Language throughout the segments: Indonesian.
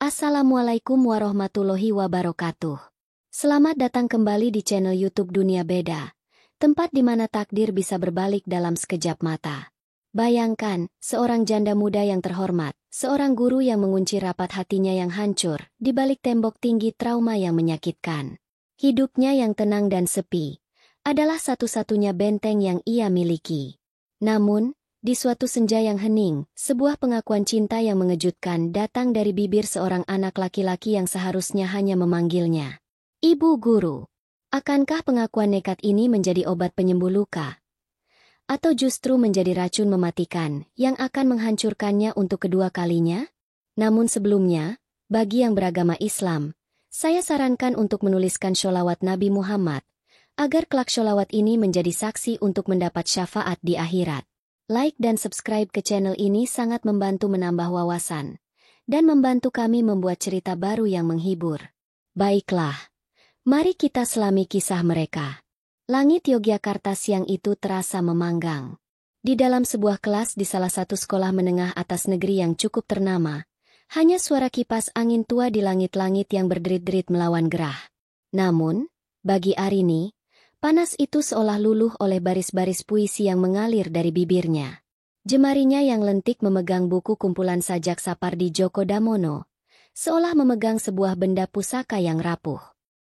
Assalamualaikum warahmatullahi wabarakatuh. Selamat datang kembali di channel YouTube Dunia Beda, tempat di mana takdir bisa berbalik dalam sekejap mata. Bayangkan, seorang janda muda yang terhormat, seorang guru yang mengunci rapat hatinya yang hancur, di balik tembok tinggi trauma yang menyakitkan. Hidupnya yang tenang dan sepi, adalah satu-satunya benteng yang ia miliki. Namun, di suatu senja yang hening, sebuah pengakuan cinta yang mengejutkan datang dari bibir seorang anak laki-laki yang seharusnya hanya memanggilnya Ibu Guru. Akankah pengakuan nekat ini menjadi obat penyembuh luka? Atau justru menjadi racun mematikan yang akan menghancurkannya untuk kedua kalinya? Namun sebelumnya, bagi yang beragama Islam, saya sarankan untuk menuliskan sholawat Nabi Muhammad, agar kelak sholawat ini menjadi saksi untuk mendapat syafaat di akhirat. Like dan subscribe ke channel ini sangat membantu menambah wawasan, dan membantu kami membuat cerita baru yang menghibur. Baiklah, mari kita selami kisah mereka. Langit Yogyakarta siang itu terasa memanggang. Di dalam sebuah kelas di salah satu sekolah menengah atas negeri yang cukup ternama, hanya suara kipas angin tua di langit-langit yang berderit-derit melawan gerah. Namun, bagi Arini, panas itu seolah luluh oleh baris-baris puisi yang mengalir dari bibirnya. Jemarinya yang lentik memegang buku kumpulan sajak Sapardi Djoko Damono, seolah memegang sebuah benda pusaka yang rapuh.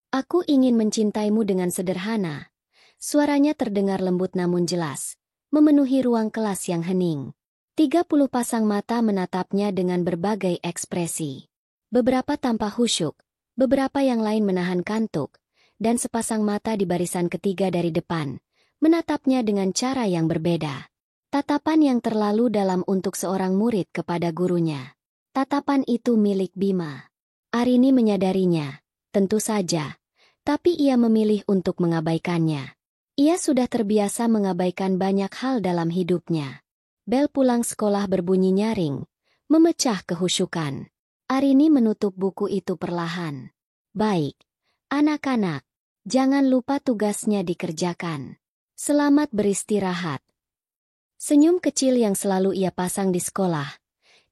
Aku ingin mencintaimu dengan sederhana. Suaranya terdengar lembut namun jelas, memenuhi ruang kelas yang hening. 30 pasang mata menatapnya dengan berbagai ekspresi. Beberapa tanpa khusyuk, beberapa yang lain menahan kantuk, dan sepasang mata di barisan ketiga dari depan, menatapnya dengan cara yang berbeda. Tatapan yang terlalu dalam untuk seorang murid kepada gurunya. Tatapan itu milik Bima. Arini menyadarinya, tentu saja, tapi ia memilih untuk mengabaikannya. Ia sudah terbiasa mengabaikan banyak hal dalam hidupnya. Bel pulang sekolah berbunyi nyaring, memecah kehusyukan. Arini menutup buku itu perlahan. Baik, anak-anak. Jangan lupa tugasnya dikerjakan. Selamat beristirahat. Senyum kecil yang selalu ia pasang di sekolah,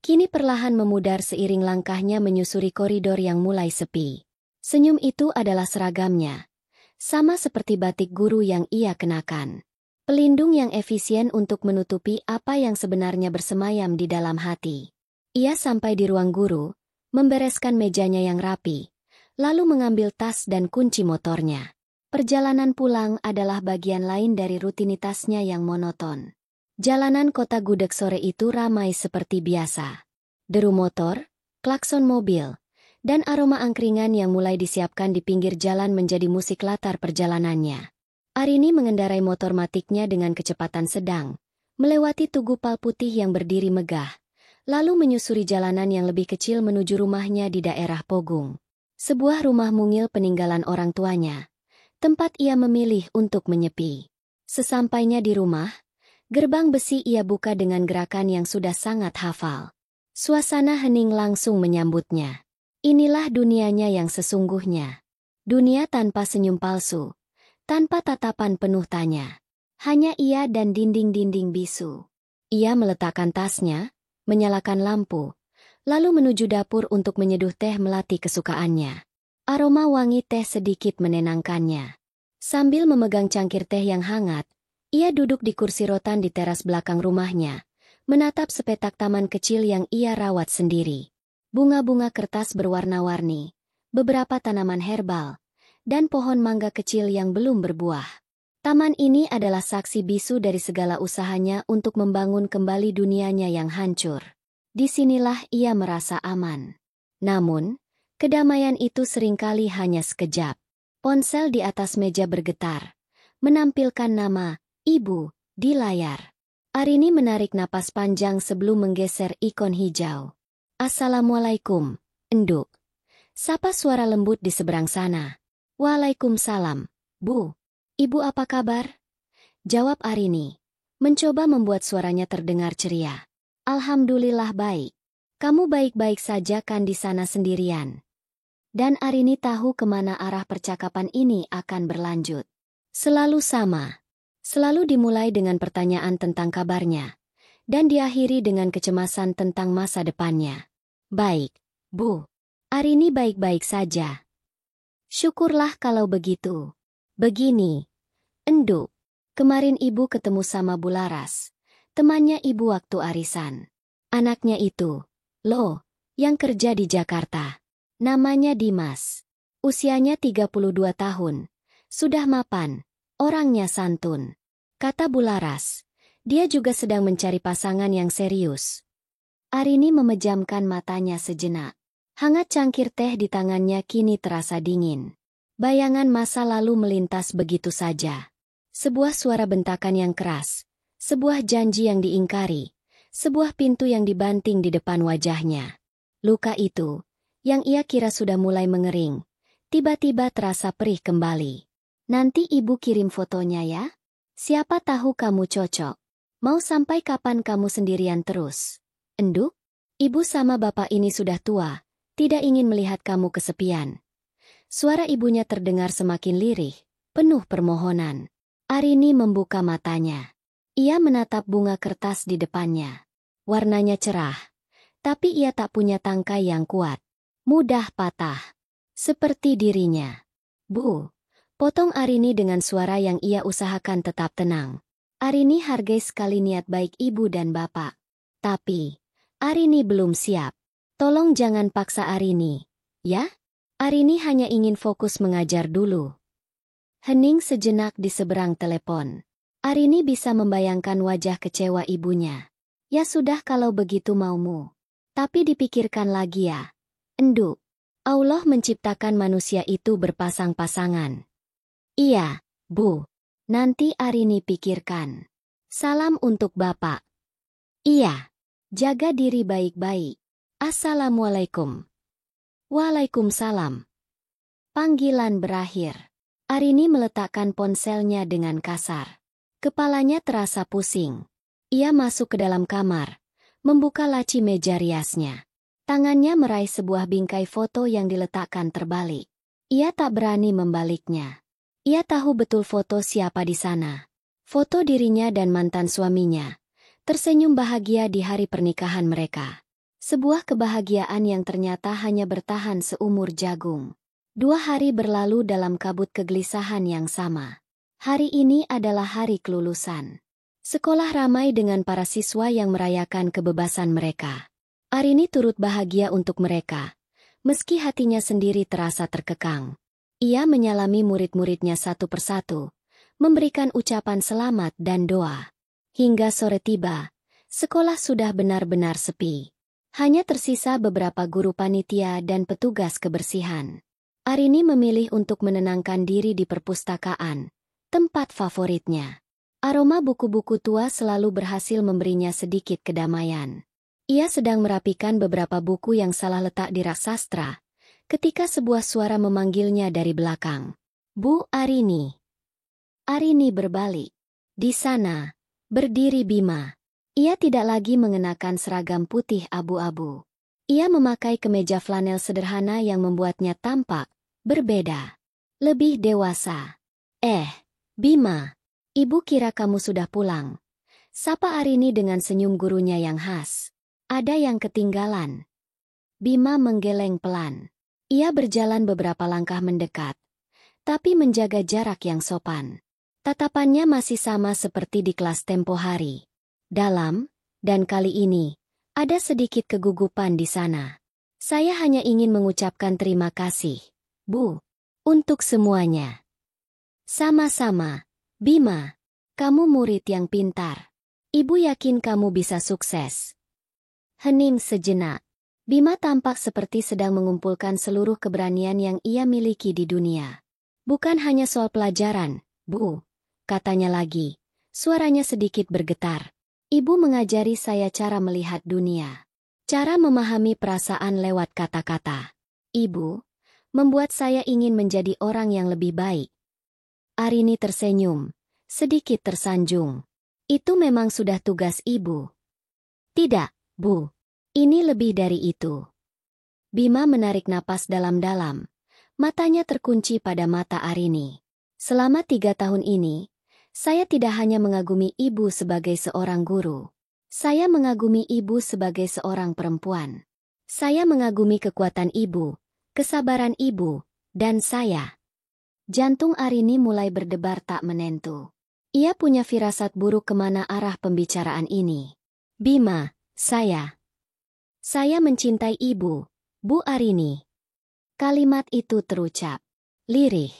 kini perlahan memudar seiring langkahnya menyusuri koridor yang mulai sepi. Senyum itu adalah seragamnya, sama seperti batik guru yang ia kenakan. Pelindung yang efisien untuk menutupi apa yang sebenarnya bersemayam di dalam hati. Ia sampai di ruang guru, membereskan mejanya yang rapi, lalu mengambil tas dan kunci motornya. Perjalanan pulang adalah bagian lain dari rutinitasnya yang monoton. Jalanan kota gudeg sore itu ramai seperti biasa. Deru motor, klakson mobil, dan aroma angkringan yang mulai disiapkan di pinggir jalan menjadi musik latar perjalanannya. Arini mengendarai motor matiknya dengan kecepatan sedang, melewati tugu pal putih yang berdiri megah, lalu menyusuri jalanan yang lebih kecil menuju rumahnya di daerah Pogung. Sebuah rumah mungil peninggalan orang tuanya, tempat ia memilih untuk menyepi. Sesampainya di rumah, gerbang besi ia buka dengan gerakan yang sudah sangat hafal. Suasana hening langsung menyambutnya. Inilah dunianya yang sesungguhnya. Dunia tanpa senyum palsu, tanpa tatapan penuh tanya. Hanya ia dan dinding-dinding bisu. Ia meletakkan tasnya, menyalakan lampu, lalu menuju dapur untuk menyeduh teh melati kesukaannya. Aroma wangi teh sedikit menenangkannya. Sambil memegang cangkir teh yang hangat, ia duduk di kursi rotan di teras belakang rumahnya, menatap sepetak taman kecil yang ia rawat sendiri. Bunga-bunga kertas berwarna-warni, beberapa tanaman herbal, dan pohon mangga kecil yang belum berbuah. Taman ini adalah saksi bisu dari segala usahanya untuk membangun kembali dunianya yang hancur. Disinilah ia merasa aman. Namun, kedamaian itu seringkali hanya sekejap. Ponsel di atas meja bergetar, menampilkan nama Ibu di layar. Arini menarik napas panjang sebelum menggeser ikon hijau. Assalamualaikum, Enduk. Sapa suara lembut di seberang sana. Waalaikumsalam, Bu. Ibu apa kabar? Jawab Arini, mencoba membuat suaranya terdengar ceria. Alhamdulillah baik. Kamu baik-baik saja kan di sana sendirian? Dan Arini tahu kemana arah percakapan ini akan berlanjut. Selalu sama. Selalu dimulai dengan pertanyaan tentang kabarnya, dan diakhiri dengan kecemasan tentang masa depannya. Baik, Bu. Arini baik-baik saja. Syukurlah kalau begitu. Begini, Enduk. Kemarin ibu ketemu sama Bularas, temannya ibu waktu arisan. Anaknya itu, loh, yang kerja di Jakarta. Namanya Dimas. Usianya 32 tahun. Sudah mapan, orangnya santun. Kata Bularas, dia juga sedang mencari pasangan yang serius. Arini memejamkan matanya sejenak. Hangat cangkir teh di tangannya kini terasa dingin. Bayangan masa lalu melintas begitu saja. Sebuah suara bentakan yang keras, sebuah janji yang diingkari, sebuah pintu yang dibanting di depan wajahnya. Luka itu, yang ia kira sudah mulai mengering, tiba-tiba terasa perih kembali. Nanti ibu kirim fotonya ya. Siapa tahu kamu cocok. Mau sampai kapan kamu sendirian terus? Enduk, ibu sama bapak ini sudah tua, tidak ingin melihat kamu kesepian. Suara ibunya terdengar semakin lirih, penuh permohonan. Arini membuka matanya. Ia menatap bunga kertas di depannya. Warnanya cerah, tapi ia tak punya tangkai yang kuat. Mudah patah. Seperti dirinya. Bu, potong Arini dengan suara yang ia usahakan tetap tenang. Arini hargai sekali niat baik ibu dan bapak. Tapi, Arini belum siap. Tolong jangan paksa Arini, ya? Arini hanya ingin fokus mengajar dulu. Hening sejenak di seberang telepon. Arini bisa membayangkan wajah kecewa ibunya. Ya sudah kalau begitu maumu. Tapi dipikirkan lagi ya. Enduk, Allah menciptakan manusia itu berpasang-pasangan. Iya, Bu. Nanti Arini pikirkan. Salam untuk Bapak. Iya. Jaga diri baik-baik. Assalamualaikum. Waalaikumsalam. Panggilan berakhir. Arini meletakkan ponselnya dengan kasar. Kepalanya terasa pusing. Ia masuk ke dalam kamar, membuka laci meja riasnya. Tangannya meraih sebuah bingkai foto yang diletakkan terbalik. Ia tak berani membaliknya. Ia tahu betul foto siapa di sana. Foto dirinya dan mantan suaminya. Tersenyum bahagia di hari pernikahan mereka. Sebuah kebahagiaan yang ternyata hanya bertahan seumur jagung. 2 hari berlalu dalam kabut kegelisahan yang sama. Hari ini adalah hari kelulusan. Sekolah ramai dengan para siswa yang merayakan kebebasan mereka. Arini turut bahagia untuk mereka, meski hatinya sendiri terasa terkekang. Ia menyalami murid-muridnya satu persatu, memberikan ucapan selamat dan doa. Hingga sore tiba, sekolah sudah benar-benar sepi. Hanya tersisa beberapa guru panitia dan petugas kebersihan. Arini memilih untuk menenangkan diri di perpustakaan, tempat favoritnya. Aroma buku-buku tua selalu berhasil memberinya sedikit kedamaian. Ia sedang merapikan beberapa buku yang salah letak di rak sastra, ketika sebuah suara memanggilnya dari belakang. Bu Arini. Arini berbalik. Di sana, berdiri Bima. Ia tidak lagi mengenakan seragam putih abu-abu. Ia memakai kemeja flanel sederhana yang membuatnya tampak berbeda. Lebih dewasa. Bima, ibu kira kamu sudah pulang. Sapa Arini dengan senyum gurunya yang khas. Ada yang ketinggalan. Bima menggeleng pelan. Ia berjalan beberapa langkah mendekat, tapi menjaga jarak yang sopan. Tatapannya masih sama seperti di kelas tempo hari. Dalam, dan kali ini, ada sedikit kegugupan di sana. Saya hanya ingin mengucapkan terima kasih, Bu, untuk semuanya. Sama-sama, Bima. Kamu murid yang pintar. Ibu yakin kamu bisa sukses. Hening sejenak. Bima tampak seperti sedang mengumpulkan seluruh keberanian yang ia miliki di dunia. Bukan hanya soal pelajaran, Bu, katanya lagi. Suaranya sedikit bergetar. Ibu mengajari saya cara melihat dunia. Cara memahami perasaan lewat kata-kata. Ibu membuat saya ingin menjadi orang yang lebih baik. Arini tersenyum, sedikit tersanjung. Itu memang sudah tugas ibu. Tidak, Bu. Ini lebih dari itu. Bima menarik napas dalam-dalam. Matanya terkunci pada mata Arini. Selama 3 tahun ini, saya tidak hanya mengagumi ibu sebagai seorang guru. Saya mengagumi ibu sebagai seorang perempuan. Saya mengagumi kekuatan ibu, kesabaran ibu, dan saya. Jantung Arini mulai berdebar tak menentu. Ia punya firasat buruk kemana arah pembicaraan ini. Bima, saya mencintai ibu, Bu Arini. Kalimat itu terucap lirih,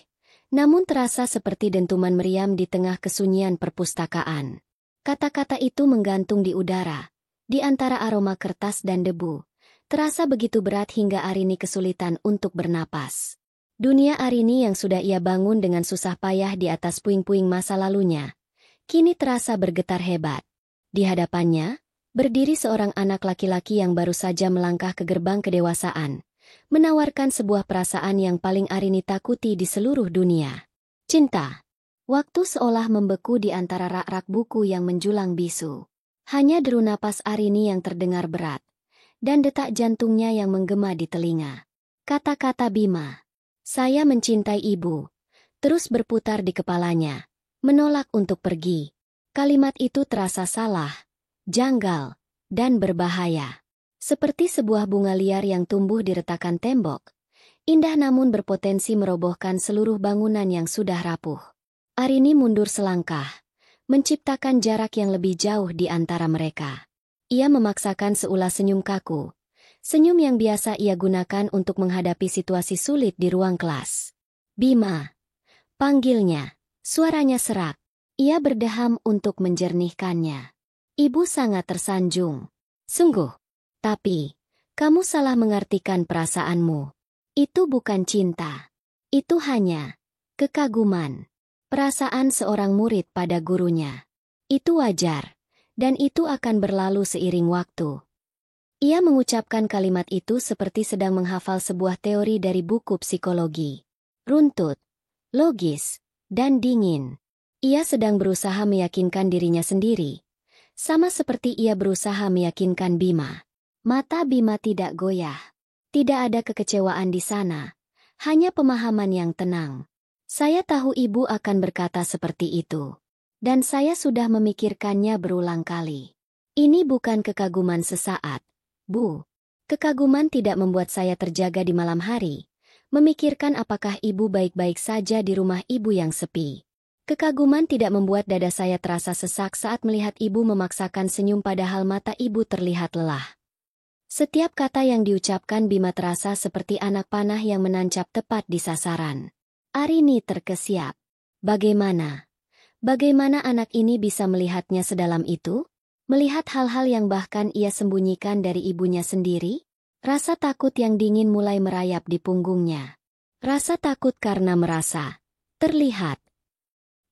namun terasa seperti dentuman meriam di tengah kesunyian perpustakaan. Kata-kata itu menggantung di udara, di antara aroma kertas dan debu. Terasa begitu berat hingga Arini kesulitan untuk bernapas. Dunia Arini yang sudah ia bangun dengan susah payah di atas puing-puing masa lalunya, kini terasa bergetar hebat. Di hadapannya, berdiri seorang anak laki-laki yang baru saja melangkah ke gerbang kedewasaan, menawarkan sebuah perasaan yang paling Arini takuti di seluruh dunia. Cinta. Waktu seolah membeku di antara rak-rak buku yang menjulang bisu. Hanya deru napas Arini yang terdengar berat, dan detak jantungnya yang menggema di telinga. Kata-kata Bima, "Saya mencintai ibu," terus berputar di kepalanya, menolak untuk pergi. Kalimat itu terasa salah, janggal, dan berbahaya. Seperti sebuah bunga liar yang tumbuh di retakan tembok, indah namun berpotensi merobohkan seluruh bangunan yang sudah rapuh. Arini mundur selangkah, menciptakan jarak yang lebih jauh di antara mereka. Ia memaksakan seulas senyum kaku, senyum yang biasa ia gunakan untuk menghadapi situasi sulit di ruang kelas. "Bima," panggilnya, suaranya serak. Ia berdeham untuk menjernihkannya. "Ibu sangat tersanjung. Sungguh. Tapi, kamu salah mengartikan perasaanmu. Itu bukan cinta. Itu hanya kekaguman. Perasaan seorang murid pada gurunya. Itu wajar, dan itu akan berlalu seiring waktu." Ia mengucapkan kalimat itu seperti sedang menghafal sebuah teori dari buku psikologi. Runtut, logis, dan dingin. Ia sedang berusaha meyakinkan dirinya sendiri, sama seperti ia berusaha meyakinkan Bima. Mata Bima tidak goyah. Tidak ada kekecewaan di sana, hanya pemahaman yang tenang. "Saya tahu ibu akan berkata seperti itu. Dan saya sudah memikirkannya berulang kali. Ini bukan kekaguman sesaat, Bu. Kekaguman tidak membuat saya terjaga di malam hari, memikirkan apakah ibu baik-baik saja di rumah ibu yang sepi. Kekaguman tidak membuat dada saya terasa sesak saat melihat ibu memaksakan senyum padahal mata ibu terlihat lelah." Setiap kata yang diucapkan Bima terasa seperti anak panah yang menancap tepat di sasaran. Arini terkesiap. Bagaimana anak ini bisa melihatnya sedalam itu? Melihat hal-hal yang bahkan ia sembunyikan dari ibunya sendiri? Rasa takut yang dingin mulai merayap di punggungnya. Rasa takut karena merasa terlihat.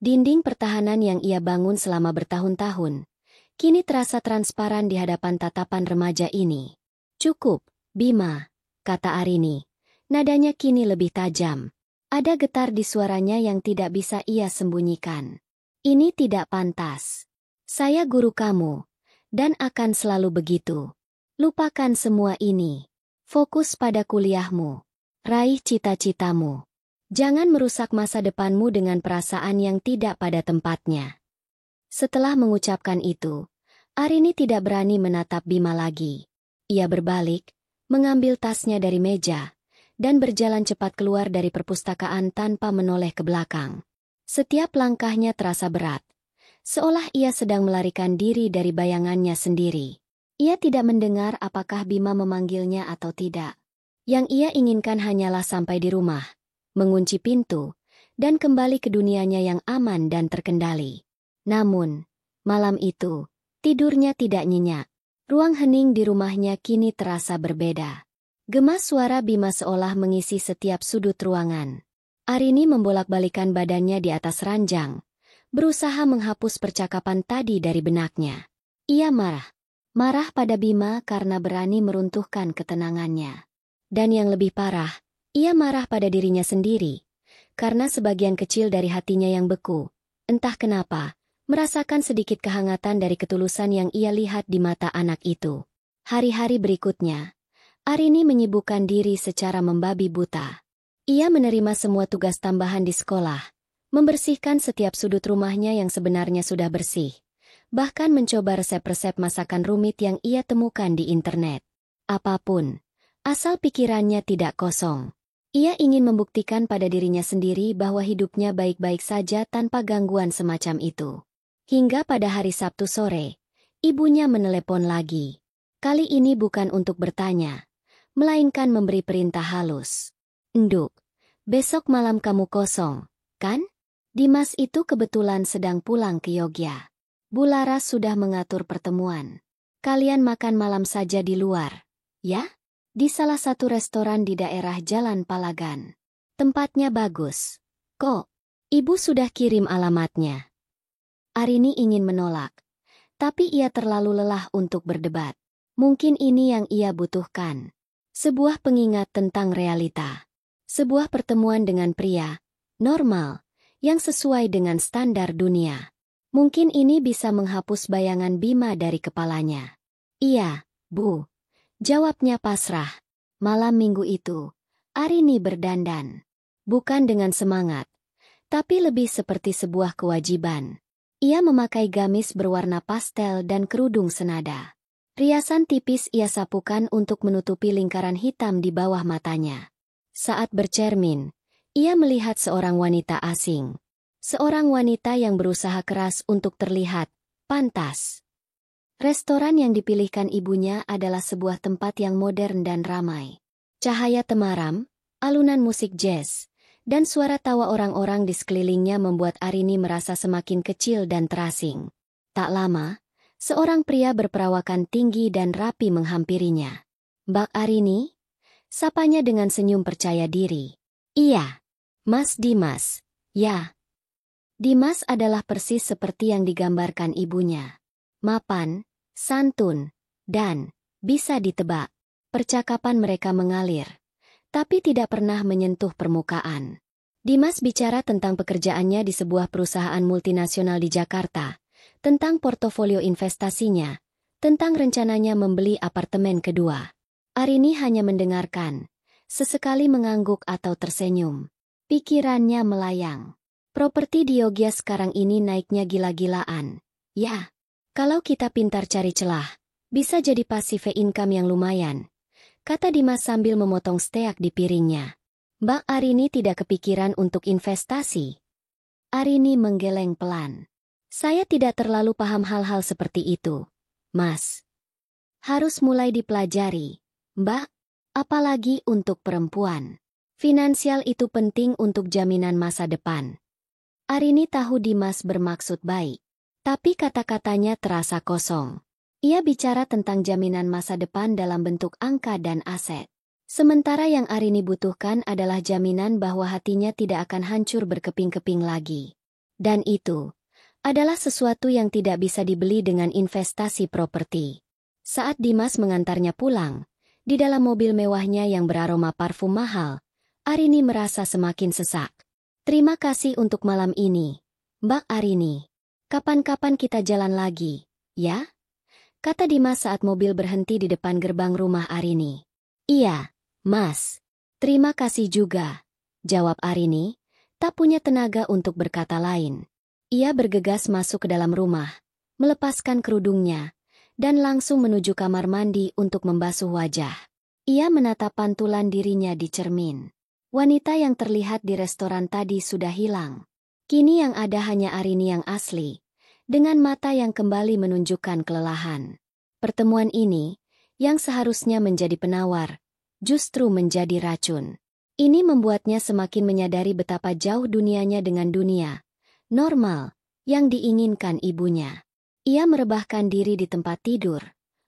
Dinding pertahanan yang ia bangun selama bertahun-tahun, kini terasa transparan di hadapan tatapan remaja ini. "Cukup, Bima," kata Arini. Nadanya kini lebih tajam. Ada getar di suaranya yang tidak bisa ia sembunyikan. "Ini tidak pantas. Saya guru kamu, dan akan selalu begitu. Lupakan semua ini. Fokus pada kuliahmu. Raih cita-citamu. Jangan merusak masa depanmu dengan perasaan yang tidak pada tempatnya." Setelah mengucapkan itu, Arini tidak berani menatap Bima lagi. Ia berbalik, mengambil tasnya dari meja, dan berjalan cepat keluar dari perpustakaan tanpa menoleh ke belakang. Setiap langkahnya terasa berat, seolah ia sedang melarikan diri dari bayangannya sendiri. Ia tidak mendengar apakah Bima memanggilnya atau tidak. Yang ia inginkan hanyalah sampai di rumah, mengunci pintu, dan kembali ke dunianya yang aman dan terkendali. Namun, malam itu, tidurnya tidak nyenyak. Ruang hening di rumahnya kini terasa berbeda. Gemas suara Bima seolah mengisi setiap sudut ruangan. Arini membolak-balikan badannya di atas ranjang, berusaha menghapus percakapan tadi dari benaknya. Ia marah. Marah pada Bima karena berani meruntuhkan ketenangannya. Dan yang lebih parah, ia marah pada dirinya sendiri, karena sebagian kecil dari hatinya yang beku, entah kenapa, merasakan sedikit kehangatan dari ketulusan yang ia lihat di mata anak itu. Hari-hari berikutnya, Arini menyibukkan diri secara membabi buta. Ia menerima semua tugas tambahan di sekolah, membersihkan setiap sudut rumahnya yang sebenarnya sudah bersih, bahkan mencoba resep-resep masakan rumit yang ia temukan di internet. Apapun, Asal pikirannya tidak kosong. Ia ingin membuktikan pada dirinya sendiri bahwa hidupnya baik-baik saja tanpa gangguan semacam itu. Hingga pada hari Sabtu sore, ibunya menelepon lagi. Kali ini bukan untuk bertanya, melainkan memberi perintah halus. "Nduk, besok malam kamu kosong, kan? Dimas itu kebetulan sedang pulang ke Yogya. Bu Laras sudah mengatur pertemuan. Kalian makan malam saja di luar, ya? Di salah satu restoran di daerah Jalan Palagan. Tempatnya bagus. Kok, ibu sudah kirim alamatnya?" Arini ingin menolak, tapi ia terlalu lelah untuk berdebat. Mungkin ini yang ia butuhkan. Sebuah pengingat tentang realita. Sebuah pertemuan dengan pria normal yang sesuai dengan standar dunia. Mungkin ini bisa menghapus bayangan Bima dari kepalanya. "Iya, Bu," jawabnya pasrah. Malam minggu itu, Arini berdandan. Bukan dengan semangat, tapi lebih seperti sebuah kewajiban. Ia memakai gamis berwarna pastel dan kerudung senada. Riasan tipis ia sapukan untuk menutupi lingkaran hitam di bawah matanya. Saat bercermin, ia melihat seorang wanita asing. Seorang wanita yang berusaha keras untuk terlihat pantas. Restoran yang dipilihkan ibunya adalah sebuah tempat yang modern dan ramai. Cahaya temaram, alunan musik jazz, dan suara tawa orang-orang di sekelilingnya membuat Arini merasa semakin kecil dan terasing. Tak lama, seorang pria berperawakan tinggi dan rapi menghampirinya. "Mbak Arini?" Sapanya dengan senyum percaya diri. "Iya, Mas Dimas." "Ya." Dimas adalah persis seperti yang digambarkan ibunya. Mapan, santun, dan bisa ditebak. Percakapan mereka mengalir, tapi tidak pernah menyentuh permukaan. Dimas bicara tentang pekerjaannya di sebuah perusahaan multinasional di Jakarta, tentang portofolio investasinya, tentang rencananya membeli apartemen kedua. Arini hanya mendengarkan, sesekali mengangguk atau tersenyum. Pikirannya melayang. Properti di Yogya sekarang ini naiknya gila-gilaan. Ya, kalau kita pintar cari celah, bisa jadi passive income yang lumayan, kata Dimas sambil memotong steak di piringnya. Mbak Arini tidak kepikiran untuk investasi. Arini menggeleng pelan. "Saya tidak terlalu paham hal-hal seperti itu, Mas. Harus mulai dipelajari, Mbak, apalagi untuk perempuan. Finansial itu penting untuk jaminan masa depan." Arini tahu Dimas bermaksud baik, tapi kata-katanya terasa kosong. Ia bicara tentang jaminan masa depan dalam bentuk angka dan aset. Sementara yang Arini butuhkan adalah jaminan bahwa hatinya tidak akan hancur berkeping-keping lagi. Dan itu adalah sesuatu yang tidak bisa dibeli dengan investasi properti. Saat Dimas mengantarnya pulang, di dalam mobil mewahnya yang beraroma parfum mahal, Arini merasa semakin sesak. "Terima kasih untuk malam ini, Mbak Arini. Kapan-kapan kita jalan lagi, ya?" kata Dimas saat mobil berhenti di depan gerbang rumah Arini. "Iya, Mas. Terima kasih juga," jawab Arini, tak punya tenaga untuk berkata lain. Ia bergegas masuk ke dalam rumah, melepaskan kerudungnya, dan langsung menuju kamar mandi untuk membasuh wajah. Ia menatap pantulan dirinya di cermin. Wanita yang terlihat di restoran tadi sudah hilang. Kini yang ada hanya Arini yang asli, dengan mata yang kembali menunjukkan kelelahan. Pertemuan ini, yang seharusnya menjadi penawar, justru menjadi racun. Ini membuatnya semakin menyadari betapa jauh dunianya dengan dunia normal yang diinginkan ibunya. Ia merebahkan diri di tempat tidur,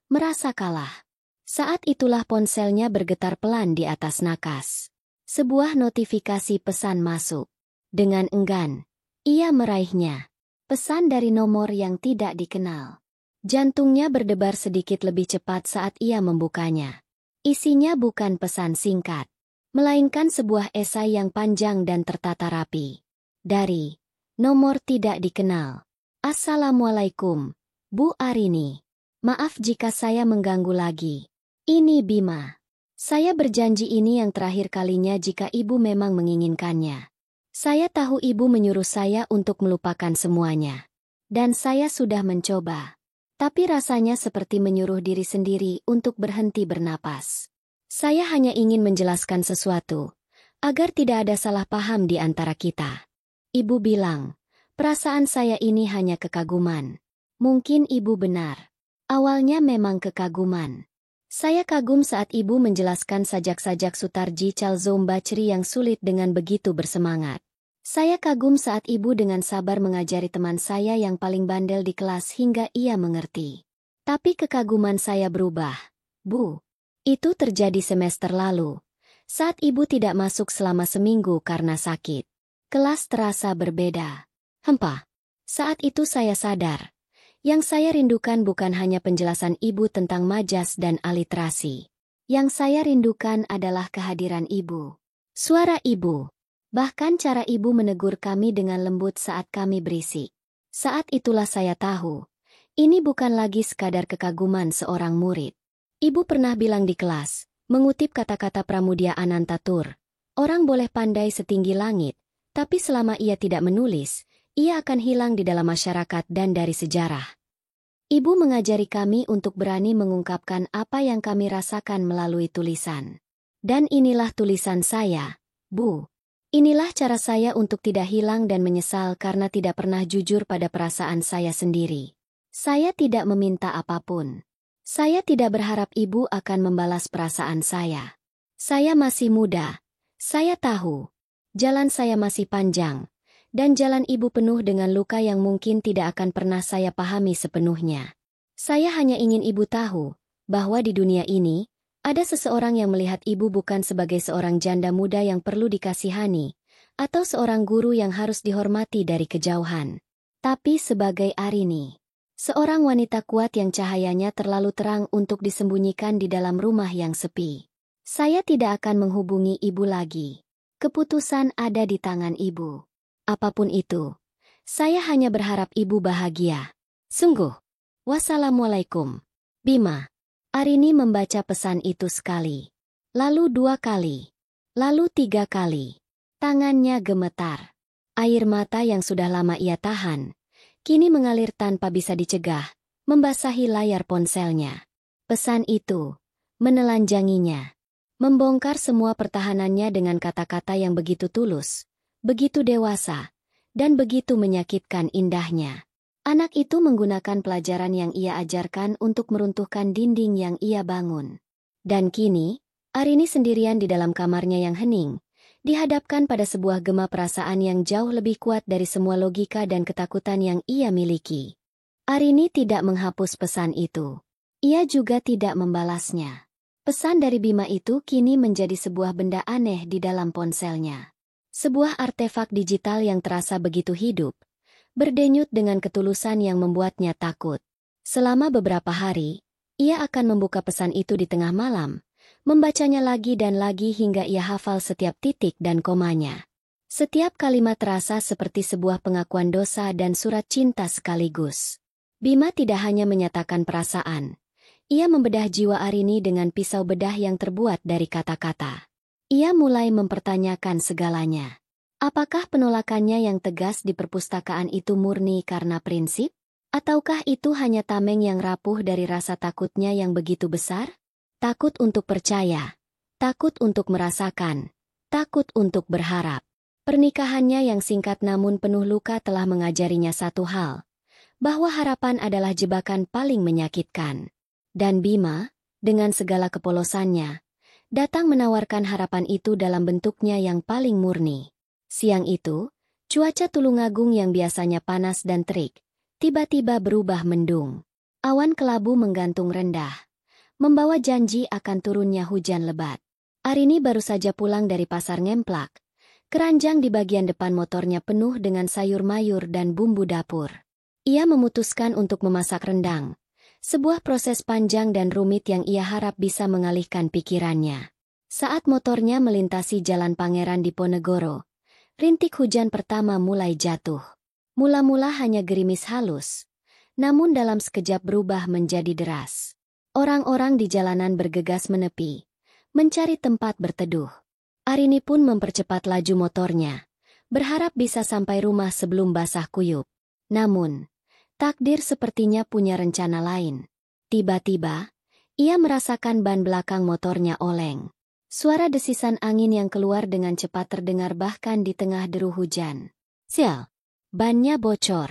merasa kalah. Saat itulah ponselnya bergetar pelan di atas nakas. Sebuah notifikasi pesan masuk. Dengan enggan, ia meraihnya. Pesan dari nomor yang tidak dikenal. Jantungnya berdebar sedikit lebih cepat saat ia membukanya. Isinya bukan pesan singkat, melainkan sebuah esai yang panjang dan tertata rapi. Dari nomor tidak dikenal. "Assalamualaikum, Bu Arini. Maaf jika saya mengganggu lagi. Ini Bima. Saya berjanji ini yang terakhir kalinya jika ibu memang menginginkannya. Saya tahu ibu menyuruh saya untuk melupakan semuanya. Dan saya sudah mencoba. Tapi rasanya seperti menyuruh diri sendiri untuk berhenti bernapas. Saya hanya ingin menjelaskan sesuatu, agar tidak ada salah paham di antara kita. Ibu bilang, perasaan saya ini hanya kekaguman. Mungkin ibu benar. Awalnya memang kekaguman. Saya kagum saat ibu menjelaskan sajak-sajak Sutarji Chalzombachri yang sulit dengan begitu bersemangat. Saya kagum saat ibu dengan sabar mengajari teman saya yang paling bandel di kelas hingga ia mengerti. Tapi kekaguman saya berubah, Bu. Itu terjadi semester lalu, saat ibu tidak masuk selama seminggu karena sakit. Kelas terasa berbeda. Hempah. Saat itu saya sadar. Yang saya rindukan bukan hanya penjelasan ibu tentang majas dan aliterasi. Yang saya rindukan adalah kehadiran ibu. Suara ibu. Bahkan cara ibu menegur kami dengan lembut saat kami berisik. Saat itulah saya tahu, ini bukan lagi sekadar kekaguman seorang murid. Ibu pernah bilang di kelas, mengutip kata-kata Pramudia Anantatur, orang boleh pandai setinggi langit, tapi selama ia tidak menulis, ia akan hilang di dalam masyarakat dan dari sejarah. Ibu mengajari kami untuk berani mengungkapkan apa yang kami rasakan melalui tulisan. Dan inilah tulisan saya, Bu. Inilah cara saya untuk tidak hilang dan menyesal karena tidak pernah jujur pada perasaan saya sendiri. Saya tidak meminta apapun. Saya tidak berharap ibu akan membalas perasaan saya. Saya masih muda. Saya tahu. Jalan saya masih panjang. Dan jalan ibu penuh dengan luka yang mungkin tidak akan pernah saya pahami sepenuhnya. Saya hanya ingin ibu tahu bahwa di dunia ini, ada seseorang yang melihat ibu bukan sebagai seorang janda muda yang perlu dikasihani, atau seorang guru yang harus dihormati dari kejauhan, tapi sebagai Arini. Seorang wanita kuat yang cahayanya terlalu terang untuk disembunyikan di dalam rumah yang sepi. Saya tidak akan menghubungi ibu lagi. Keputusan ada di tangan ibu. Apapun itu, saya hanya berharap ibu bahagia. Sungguh. Wassalamualaikum. Bima. Arini membaca pesan itu sekali, lalu 2 kali, lalu 3 kali. Tangannya gemetar. Air mata yang sudah lama ia tahan, kini mengalir tanpa bisa dicegah, membasahi layar ponselnya. Pesan itu menelanjanginya, membongkar semua pertahanannya dengan kata-kata yang begitu tulus, begitu dewasa, dan begitu menyakitkan indahnya. Anak itu menggunakan pelajaran yang ia ajarkan untuk meruntuhkan dinding yang ia bangun. Dan kini, Arini sendirian di dalam kamarnya yang hening, dihadapkan pada sebuah gema perasaan yang jauh lebih kuat dari semua logika dan ketakutan yang ia miliki. Arini tidak menghapus pesan itu. Ia juga tidak membalasnya. Pesan dari Bima itu kini menjadi sebuah benda aneh di dalam ponselnya. Sebuah artefak digital yang terasa begitu hidup, berdenyut dengan ketulusan yang membuatnya takut. Selama beberapa hari, ia akan membuka pesan itu di tengah malam, membacanya lagi dan lagi hingga ia hafal setiap titik dan komanya. Setiap kalimat terasa seperti sebuah pengakuan dosa dan surat cinta sekaligus. Bima tidak hanya menyatakan perasaan. Ia membedah jiwa Arini dengan pisau bedah yang terbuat dari kata-kata. Ia mulai mempertanyakan segalanya. Apakah penolakannya yang tegas di perpustakaan itu murni karena prinsip? Ataukah itu hanya tameng yang rapuh dari rasa takutnya yang begitu besar? Takut untuk percaya, takut untuk merasakan, takut untuk berharap. Pernikahannya yang singkat namun penuh luka telah mengajarinya satu hal, bahwa harapan adalah jebakan paling menyakitkan. Dan Bima, dengan segala kepolosannya, datang menawarkan harapan itu dalam bentuknya yang paling murni. Siang itu, cuaca Tulungagung yang biasanya panas dan terik, tiba-tiba berubah mendung. Awan kelabu menggantung rendah, membawa janji akan turunnya hujan lebat. Arini baru saja pulang dari pasar ngemplak. Keranjang di bagian depan motornya penuh dengan sayur mayur dan bumbu dapur. Ia memutuskan untuk memasak rendang, sebuah proses panjang dan rumit yang ia harap bisa mengalihkan pikirannya. Saat motornya melintasi Jalan Pangeran Diponegoro, rintik hujan pertama mulai jatuh. Mula-mula hanya gerimis halus, namun dalam sekejap berubah menjadi deras. Orang-orang di jalanan bergegas menepi, mencari tempat berteduh. Arini pun mempercepat laju motornya, berharap bisa sampai rumah sebelum basah kuyup. Namun, takdir sepertinya punya rencana lain. Tiba-tiba, Ia merasakan ban belakang motornya oleng. Suara desisan angin yang keluar dengan cepat terdengar bahkan di tengah deru hujan. Sial! Bannya bocor.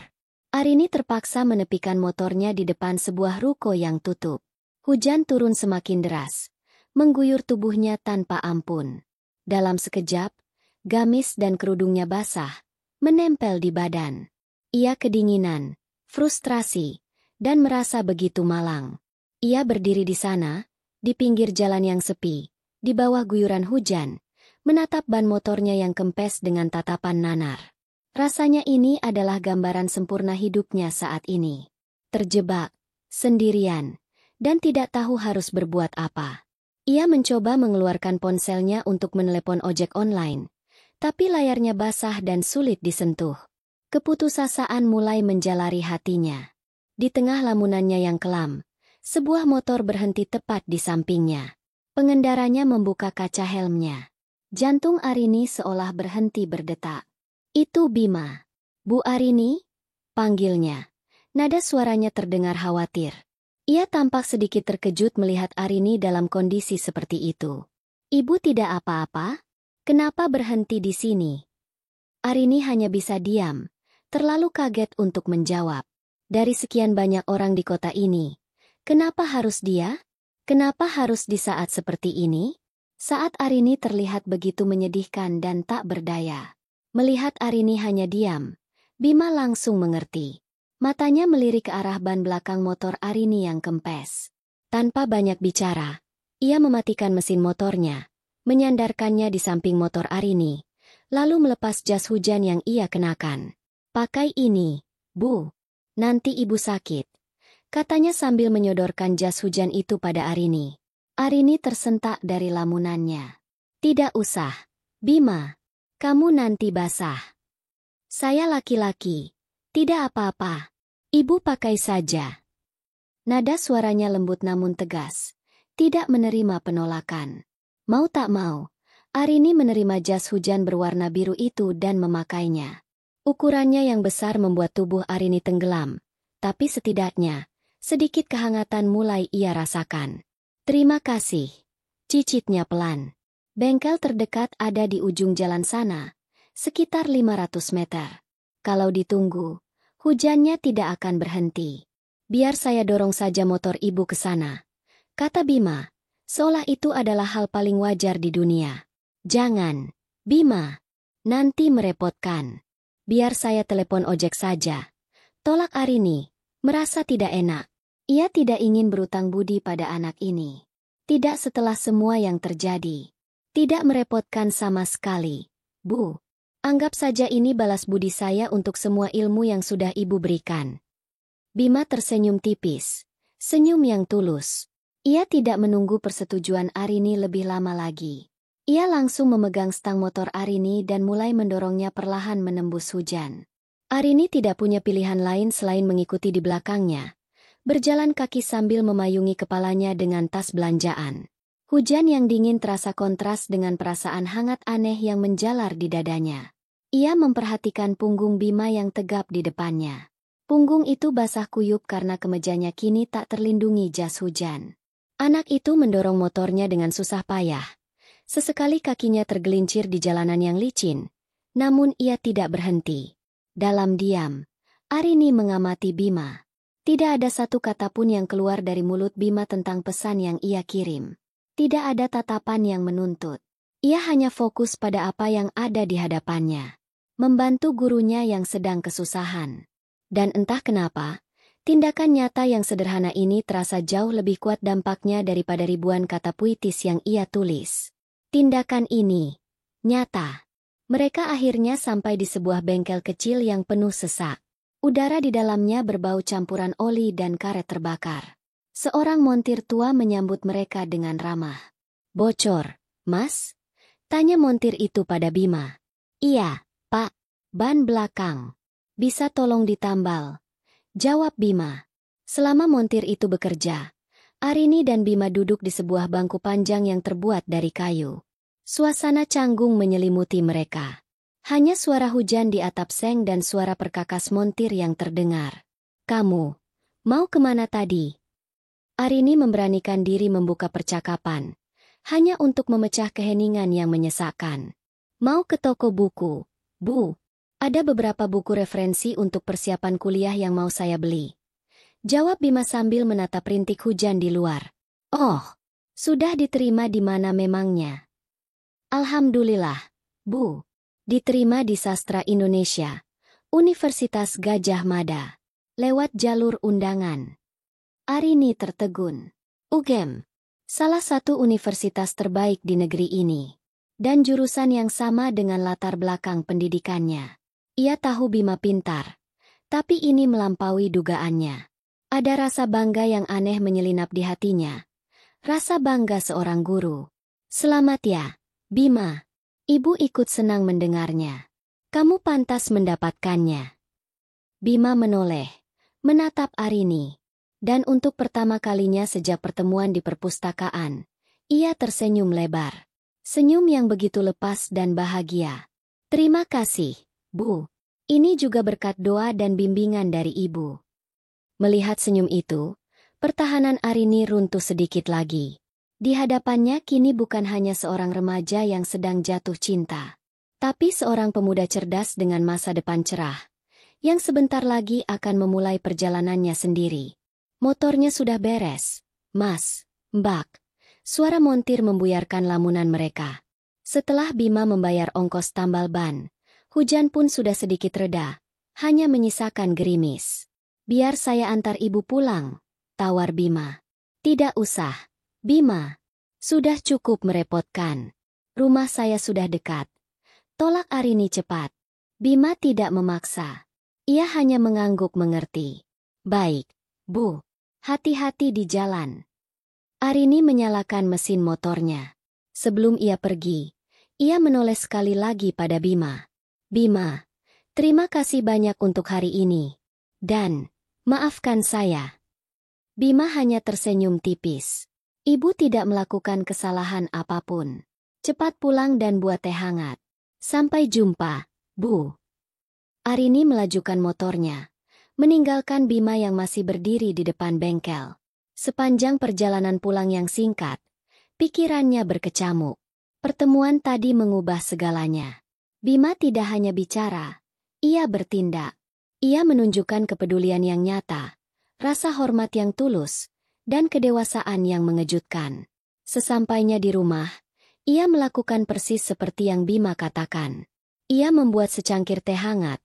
Arini terpaksa menepikan motornya di depan sebuah ruko yang tutup. Hujan turun semakin deras, mengguyur tubuhnya tanpa ampun. Dalam sekejap, gamis dan kerudungnya basah, menempel di badan. Ia kedinginan, frustrasi, dan merasa begitu malang. Ia berdiri di sana, di pinggir jalan yang sepi, di bawah guyuran hujan, menatap ban motornya yang kempes dengan tatapan nanar. Rasanya ini adalah gambaran sempurna hidupnya saat ini. Terjebak, sendirian, dan tidak tahu harus berbuat apa. Ia mencoba mengeluarkan ponselnya untuk menelepon ojek online, tapi layarnya basah dan sulit disentuh. Keputusasaan mulai menjalari hatinya. Di tengah lamunannya yang kelam, sebuah motor berhenti tepat di sampingnya. Pengendaranya membuka kaca helmnya. Jantung Arini seolah berhenti berdetak. Itu Bima. Bu Arini? Panggilnya. Nada suaranya terdengar khawatir. Ia tampak sedikit terkejut melihat Arini dalam kondisi seperti itu. Ibu tidak apa-apa? Kenapa berhenti di sini? Arini hanya bisa diam, terlalu kaget untuk menjawab. Dari sekian banyak orang di kota ini, kenapa harus dia? Kenapa harus di saat seperti ini? Saat Arini terlihat begitu menyedihkan dan tak berdaya. Melihat Arini hanya diam, Bima langsung mengerti. Matanya melirik ke arah ban belakang motor Arini yang kempes. Tanpa banyak bicara, ia mematikan mesin motornya, menyandarkannya di samping motor Arini, lalu melepas jas hujan yang ia kenakan. Pakai ini, Bu. Nanti ibu sakit. Katanya sambil menyodorkan jas hujan itu pada Arini. Arini tersentak dari lamunannya. Tidak usah, Bima. Kamu nanti basah. Saya laki-laki. Tidak apa-apa. Ibu pakai saja. Nada suaranya lembut namun tegas. Tidak menerima penolakan. Mau tak mau, Arini menerima jas hujan berwarna biru itu dan memakainya. Ukurannya yang besar membuat tubuh Arini tenggelam. Tapi setidaknya, sedikit kehangatan mulai ia rasakan. Terima kasih. Cicitnya pelan. Bengkel terdekat ada di ujung jalan sana, sekitar 500 meter. Kalau ditunggu, hujannya tidak akan berhenti. Biar saya dorong saja motor ibu ke sana, kata Bima, seolah itu adalah hal paling wajar di dunia. Jangan, Bima. Nanti merepotkan. Biar saya telepon ojek saja. Tolak Arini, merasa tidak enak. Ia tidak ingin berutang budi pada anak ini. Tidak setelah semua yang terjadi. Tidak merepotkan sama sekali. Bu, anggap saja ini balas budi saya untuk semua ilmu yang sudah ibu berikan. Bima tersenyum tipis. Senyum yang tulus. Ia tidak menunggu persetujuan Arini lebih lama lagi. Ia langsung memegang stang motor Arini dan mulai mendorongnya perlahan menembus hujan. Arini tidak punya pilihan lain selain mengikuti di belakangnya. Berjalan kaki sambil memayungi kepalanya dengan tas belanjaan. Hujan yang dingin terasa kontras dengan perasaan hangat aneh yang menjalar di dadanya. Ia memperhatikan punggung Bima yang tegap di depannya. Punggung itu basah kuyup karena kemejanya kini tak terlindungi jas hujan. Anak itu mendorong motornya dengan susah payah. Sesekali kakinya tergelincir di jalanan yang licin, namun ia tidak berhenti. Dalam diam, Arini mengamati Bima. Tidak ada satu kata pun yang keluar dari mulut Bima tentang pesan yang ia kirim. Tidak ada tatapan yang menuntut. Ia hanya fokus pada apa yang ada di hadapannya. Membantu gurunya yang sedang kesusahan. Dan entah kenapa, tindakan nyata yang sederhana ini terasa jauh lebih kuat dampaknya daripada ribuan kata puitis yang ia tulis. Tindakan ini nyata. Mereka akhirnya sampai di sebuah bengkel kecil yang penuh sesak. Udara di dalamnya berbau campuran oli dan karet terbakar. Seorang montir tua menyambut mereka dengan ramah. Bocor, Mas? Tanya montir itu pada Bima. Iya, Pak. Ban belakang. Bisa tolong ditambal? Jawab Bima. Selama montir itu bekerja, Arini dan Bima duduk di sebuah bangku panjang yang terbuat dari kayu. Suasana canggung menyelimuti mereka. Hanya suara hujan di atap seng dan suara perkakas montir yang terdengar. Kamu mau kemana tadi? Arini memberanikan diri membuka percakapan, hanya untuk memecah keheningan yang menyesakkan. Mau ke toko buku, Bu? Ada beberapa buku referensi untuk persiapan kuliah yang mau saya beli. Jawab Bima sambil menatap rintik hujan di luar. Oh, sudah diterima di mana memangnya? Alhamdulillah, Bu. Diterima di Sastra Indonesia, Universitas Gadjah Mada. Lewat jalur undangan. Arini tertegun. UGM, salah satu universitas terbaik di negeri ini. Dan jurusan yang sama dengan latar belakang pendidikannya. Ia tahu Bima pintar, tapi ini melampaui dugaannya. Ada rasa bangga yang aneh menyelinap di hatinya. Rasa bangga seorang guru. Selamat ya, Bima. Ibu ikut senang mendengarnya. Kamu pantas mendapatkannya. Bima menoleh, menatap Arini. Dan untuk pertama kalinya sejak pertemuan di perpustakaan, ia tersenyum lebar. Senyum yang begitu lepas dan bahagia. Terima kasih, Bu. Ini juga berkat doa dan bimbingan dari Ibu. Melihat senyum itu, pertahanan Arini runtuh sedikit lagi. Di hadapannya kini bukan hanya seorang remaja yang sedang jatuh cinta, tapi seorang pemuda cerdas dengan masa depan cerah, yang sebentar lagi akan memulai perjalanannya sendiri. Motornya sudah beres, Mas, Mbak. Suara montir membuyarkan lamunan mereka. Setelah Bima membayar ongkos tambal ban, hujan pun sudah sedikit reda, hanya menyisakan gerimis. Biar saya antar ibu pulang, tawar Bima. Tidak usah, Bima. Sudah cukup merepotkan. Rumah saya sudah dekat. Tolak Arini cepat. Bima tidak memaksa. Ia hanya mengangguk mengerti. Baik, Bu. Hati-hati di jalan. Arini menyalakan mesin motornya. Sebelum ia pergi, ia menoleh sekali lagi pada Bima. Bima, terima kasih banyak untuk hari ini. Dan, maafkan saya. Bima hanya tersenyum tipis. Ibu tidak melakukan kesalahan apapun. Cepat pulang dan buat teh hangat. Sampai jumpa, Bu. Arini melajukan motornya, meninggalkan Bima yang masih berdiri di depan bengkel. Sepanjang perjalanan pulang yang singkat, pikirannya berkecamuk. Pertemuan tadi mengubah segalanya. Bima tidak hanya bicara, ia bertindak. Ia menunjukkan kepedulian yang nyata, rasa hormat yang tulus, dan kedewasaan yang mengejutkan. Sesampainya di rumah, ia melakukan persis seperti yang Bima katakan. Ia membuat secangkir teh hangat,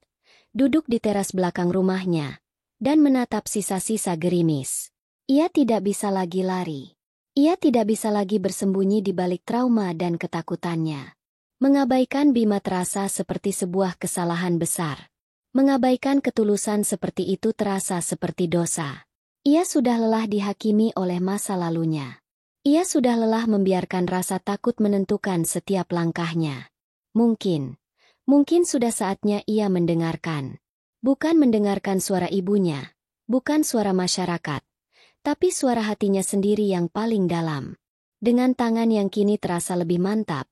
duduk di teras belakang rumahnya, dan menatap sisa-sisa gerimis. Ia tidak bisa lagi lari. Ia tidak bisa lagi bersembunyi di balik trauma dan ketakutannya. Mengabaikan Bima terasa seperti sebuah kesalahan besar. Mengabaikan ketulusan seperti itu terasa seperti dosa. Ia sudah lelah dihakimi oleh masa lalunya. Ia sudah lelah membiarkan rasa takut menentukan setiap langkahnya. Mungkin sudah saatnya ia mendengarkan. Bukan mendengarkan suara ibunya, bukan suara masyarakat, tapi suara hatinya sendiri yang paling dalam. Dengan tangan yang kini terasa lebih mantap,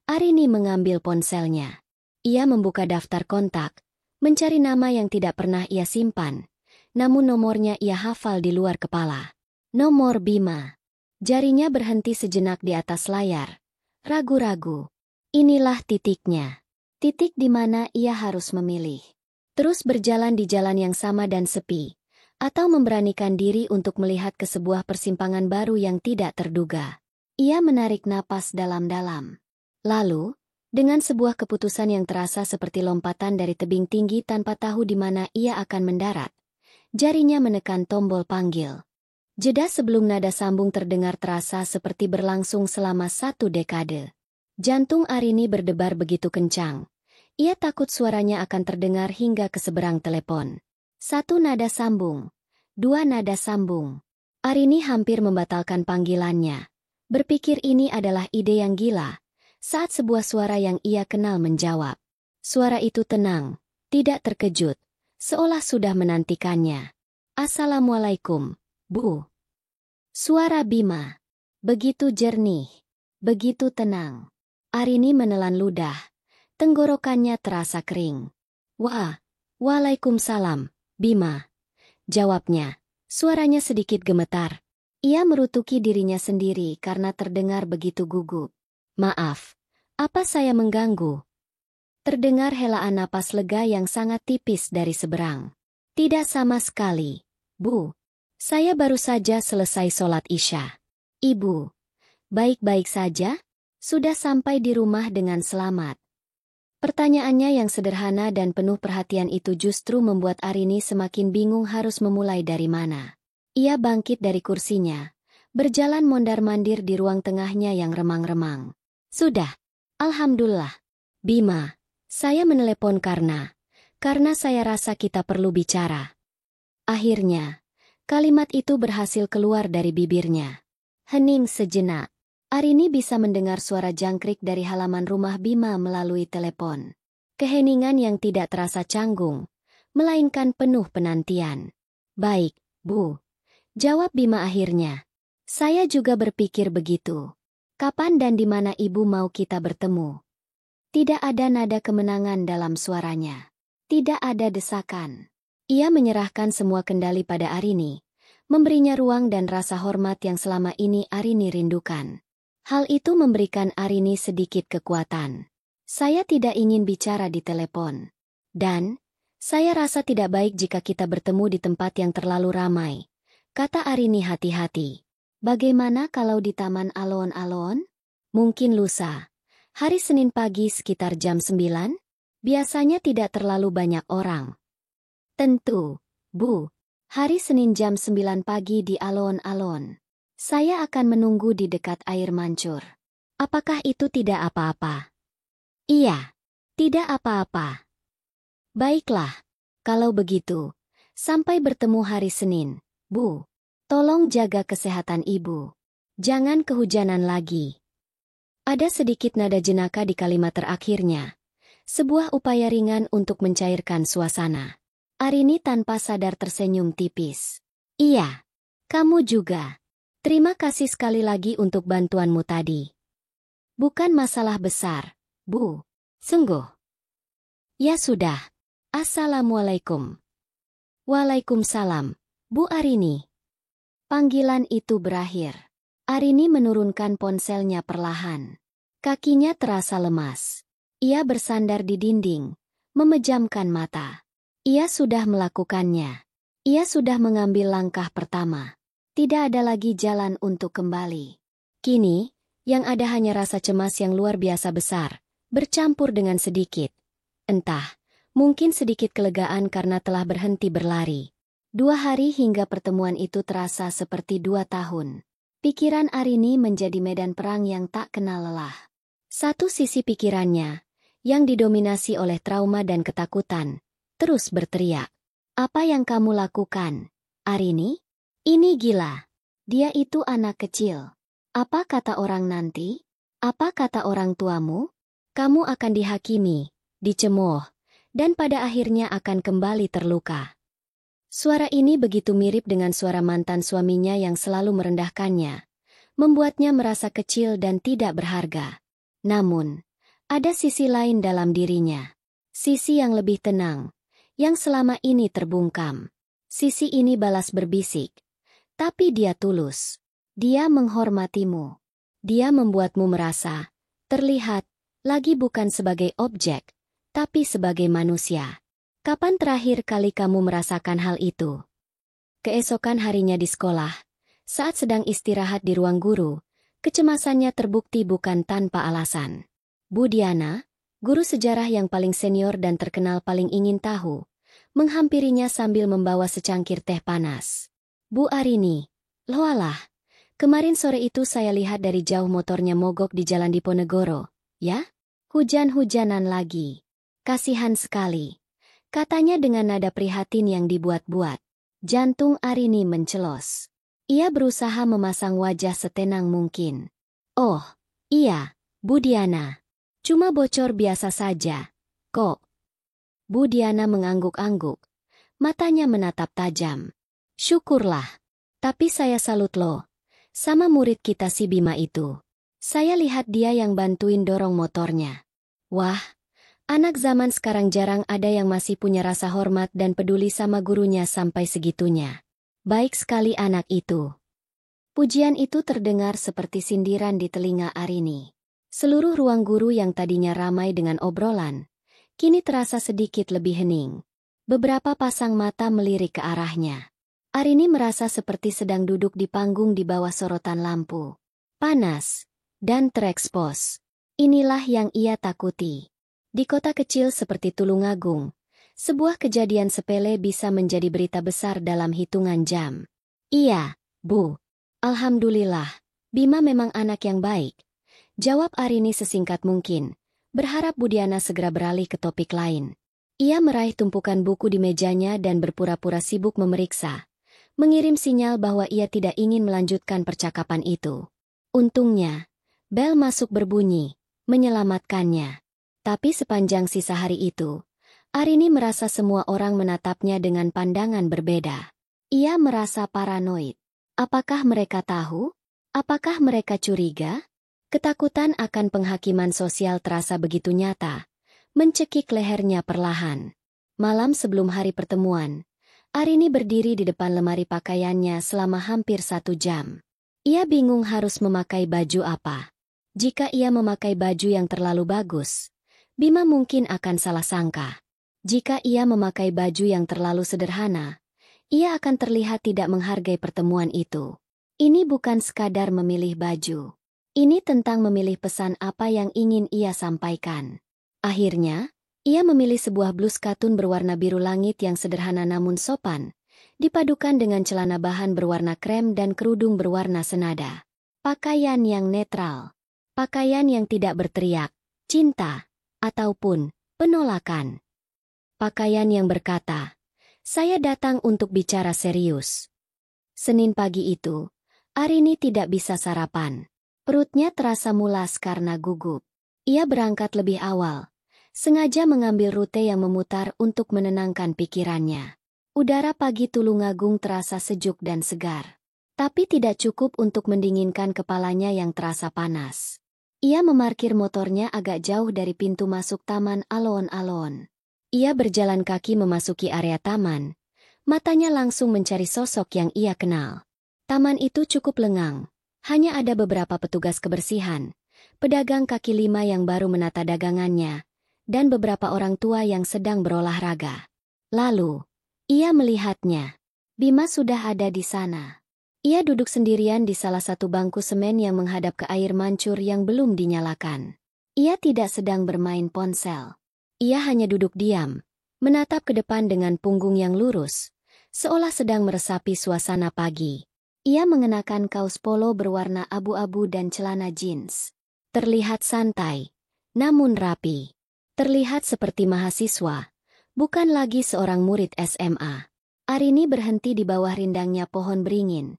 Arini mengambil ponselnya. Ia membuka daftar kontak, mencari nama yang tidak pernah ia simpan, namun nomornya ia hafal di luar kepala. Nomor Bima. Jarinya berhenti sejenak di atas layar. Ragu-ragu. Inilah titiknya. Titik di mana ia harus memilih. Terus berjalan di jalan yang sama dan sepi, atau memberanikan diri untuk melihat ke sebuah persimpangan baru yang tidak terduga. Ia menarik napas dalam-dalam. Lalu, dengan sebuah keputusan yang terasa seperti lompatan dari tebing tinggi tanpa tahu di mana ia akan mendarat, jarinya menekan tombol panggil. Jeda sebelum nada sambung terdengar terasa seperti berlangsung selama 1 dekade. Jantung Arini berdebar begitu kencang. Ia takut suaranya akan terdengar hingga ke seberang telepon. 1 nada sambung. 2 nada sambung. Arini hampir membatalkan panggilannya. Berpikir ini adalah ide yang gila. Saat sebuah suara yang ia kenal menjawab. Suara itu tenang, tidak terkejut, seolah sudah menantikannya. Assalamualaikum, Bu. Suara Bima. Begitu jernih, begitu tenang. Arini menelan ludah. Tenggorokannya terasa kering. Waalaikumsalam, Bima. Jawabnya, suaranya sedikit gemetar. Ia merutuki dirinya sendiri karena terdengar begitu gugup. Maaf, apa saya mengganggu? Terdengar helaan napas lega yang sangat tipis dari seberang. Tidak sama sekali, Bu. Saya baru saja selesai sholat Isya. Ibu, baik-baik saja? Sudah sampai di rumah dengan selamat. Pertanyaannya yang sederhana dan penuh perhatian itu justru membuat Arini semakin bingung harus memulai dari mana. Ia bangkit dari kursinya, berjalan mondar-mandir di ruang tengahnya yang remang-remang. Sudah, alhamdulillah. Bima, saya menelepon karena saya rasa kita perlu bicara. Akhirnya, kalimat itu berhasil keluar dari bibirnya. Hening sejenak. Arini bisa mendengar suara jangkrik dari halaman rumah Bima melalui telepon. Keheningan yang tidak terasa canggung, melainkan penuh penantian. Baik, Bu. Jawab Bima akhirnya. Saya juga berpikir begitu. Kapan dan di mana Ibu mau kita bertemu? Tidak ada nada kemenangan dalam suaranya. Tidak ada desakan. Ia menyerahkan semua kendali pada Arini, memberinya ruang dan rasa hormat yang selama ini Arini rindukan. Hal itu memberikan Arini sedikit kekuatan. Saya tidak ingin bicara di telepon. Dan, saya rasa tidak baik jika kita bertemu di tempat yang terlalu ramai. Kata Arini hati-hati. Bagaimana kalau di taman alon-alon? Mungkin lusa. Hari Senin pagi sekitar jam 9? Biasanya tidak terlalu banyak orang. Tentu, Bu. Hari Senin jam 9 pagi di alon-alon. Saya akan menunggu di dekat air mancur. Apakah itu tidak apa-apa? Iya, tidak apa-apa. Baiklah, kalau begitu, sampai bertemu hari Senin, Bu. Tolong jaga kesehatan Ibu. Jangan kehujanan lagi. Ada sedikit nada jenaka di kalimat terakhirnya. Sebuah upaya ringan untuk mencairkan suasana. Arini tanpa sadar tersenyum tipis. Iya, kamu juga. Terima kasih sekali lagi untuk bantuanmu tadi. Bukan masalah besar, Bu. Sungguh. Ya sudah. Assalamualaikum. Waalaikumsalam, Bu Arini. Panggilan itu berakhir. Arini menurunkan ponselnya perlahan. Kakinya terasa lemas. Ia bersandar di dinding, memejamkan mata. Ia sudah melakukannya. Ia sudah mengambil langkah pertama. Tidak ada lagi jalan untuk kembali. Kini, yang ada hanya rasa cemas yang luar biasa besar, bercampur dengan sedikit. Entah, mungkin sedikit kelegaan karena telah berhenti berlari. 2 hari hingga pertemuan itu terasa seperti 2 tahun. Pikiran Arini menjadi medan perang yang tak kenal lelah. Satu sisi pikirannya, yang didominasi oleh trauma dan ketakutan, terus berteriak. Apa yang kamu lakukan, Arini? Ini gila. Dia itu anak kecil. Apa kata orang nanti? Apa kata orang tuamu? Kamu akan dihakimi, dicemooh, dan pada akhirnya akan kembali terluka. Suara ini begitu mirip dengan suara mantan suaminya yang selalu merendahkannya, membuatnya merasa kecil dan tidak berharga. Namun, ada sisi lain dalam dirinya. Sisi yang lebih tenang, yang selama ini terbungkam. Sisi ini balas berbisik. Tapi dia tulus. Dia menghormatimu. Dia membuatmu merasa, terlihat, lagi bukan sebagai objek, tapi sebagai manusia. Kapan terakhir kali kamu merasakan hal itu? Keesokan harinya di sekolah, saat sedang istirahat di ruang guru, kecemasannya terbukti bukan tanpa alasan. Bu Diana, guru sejarah yang paling senior dan terkenal paling ingin tahu, menghampirinya sambil membawa secangkir teh panas. Bu Arini, loalah, kemarin sore itu saya lihat dari jauh motornya mogok di Jalan Diponegoro, ya? Hujan-hujanan lagi. Kasihan sekali. Katanya dengan nada prihatin yang dibuat-buat. Jantung Arini mencelos. Ia berusaha memasang wajah setenang mungkin. Oh, iya, Bu Diana. Cuma bocor biasa saja. Kok? Bu Diana mengangguk-angguk. Matanya menatap tajam. Syukurlah. Tapi saya salut loh. Sama murid kita si Bima itu. Saya lihat dia yang bantuin dorong motornya. Wah, anak zaman sekarang jarang ada yang masih punya rasa hormat dan peduli sama gurunya sampai segitunya. Baik sekali anak itu. Pujian itu terdengar seperti sindiran di telinga Arini. Seluruh ruang guru yang tadinya ramai dengan obrolan, kini terasa sedikit lebih hening. Beberapa pasang mata melirik ke arahnya. Arini merasa seperti sedang duduk di panggung di bawah sorotan lampu. Panas dan terekspos. Inilah yang ia takuti. Di kota kecil seperti Tulungagung, sebuah kejadian sepele bisa menjadi berita besar dalam hitungan jam. Iya, Bu. Alhamdulillah, Bima memang anak yang baik. Jawab Arini sesingkat mungkin, berharap Budiana segera beralih ke topik lain. Ia meraih tumpukan buku di mejanya dan berpura-pura sibuk memeriksa, mengirim sinyal bahwa ia tidak ingin melanjutkan percakapan itu. Untungnya, bel masuk berbunyi, menyelamatkannya. Tapi sepanjang sisa hari itu, Arini merasa semua orang menatapnya dengan pandangan berbeda. Ia merasa paranoid. Apakah mereka tahu? Apakah mereka curiga? Ketakutan akan penghakiman sosial terasa begitu nyata, mencekik lehernya perlahan. Malam sebelum hari pertemuan, Arini berdiri di depan lemari pakaiannya selama hampir 1 jam. Ia bingung harus memakai baju apa. Jika ia memakai baju yang terlalu bagus, Bima mungkin akan salah sangka. Jika ia memakai baju yang terlalu sederhana, ia akan terlihat tidak menghargai pertemuan itu. Ini bukan sekadar memilih baju. Ini tentang memilih pesan apa yang ingin ia sampaikan. Akhirnya, ia memilih sebuah blus katun berwarna biru langit yang sederhana namun sopan, dipadukan dengan celana bahan berwarna krem dan kerudung berwarna senada. Pakaian yang netral. Pakaian yang tidak berteriak, cinta, ataupun penolakan. Pakaian yang berkata, "Saya datang untuk bicara serius." Senin pagi itu, Arini tidak bisa sarapan. Perutnya terasa mulas karena gugup. Ia berangkat lebih awal, sengaja mengambil rute yang memutar untuk menenangkan pikirannya. Udara pagi Tulungagung terasa sejuk dan segar. Tapi tidak cukup untuk mendinginkan kepalanya yang terasa panas. Ia memarkir motornya agak jauh dari pintu masuk Taman Alon-Alon. Ia berjalan kaki memasuki area taman. Matanya langsung mencari sosok yang ia kenal. Taman itu cukup lengang. Hanya ada beberapa petugas kebersihan, pedagang kaki lima yang baru menata dagangannya, dan beberapa orang tua yang sedang berolahraga. Lalu, ia melihatnya. Bima sudah ada di sana. Ia duduk sendirian di salah satu bangku semen yang menghadap ke air mancur yang belum dinyalakan. Ia tidak sedang bermain ponsel. Ia hanya duduk diam, menatap ke depan dengan punggung yang lurus, seolah sedang meresapi suasana pagi. Ia mengenakan kaos polo berwarna abu-abu dan celana jeans. Terlihat santai, namun rapi. Terlihat seperti mahasiswa, bukan lagi seorang murid SMA. Arini berhenti di bawah rindangnya pohon beringin,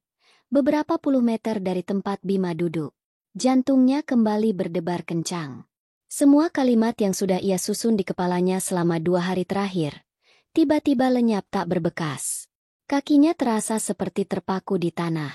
beberapa puluh meter dari tempat Bima duduk. Jantungnya kembali berdebar kencang. Semua kalimat yang sudah ia susun di kepalanya selama 2 hari terakhir, tiba-tiba lenyap tak berbekas. Kakinya terasa seperti terpaku di tanah.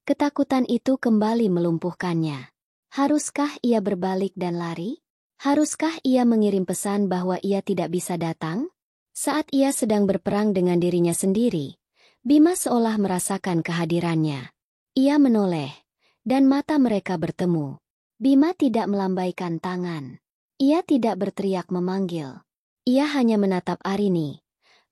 Ketakutan itu kembali melumpuhkannya. Haruskah ia berbalik dan lari? Haruskah ia mengirim pesan bahwa ia tidak bisa datang? Saat ia sedang berperang dengan dirinya sendiri, Bima seolah merasakan kehadirannya. Ia menoleh, dan mata mereka bertemu. Bima tidak melambaikan tangan. Ia tidak berteriak memanggil. Ia hanya menatap Arini,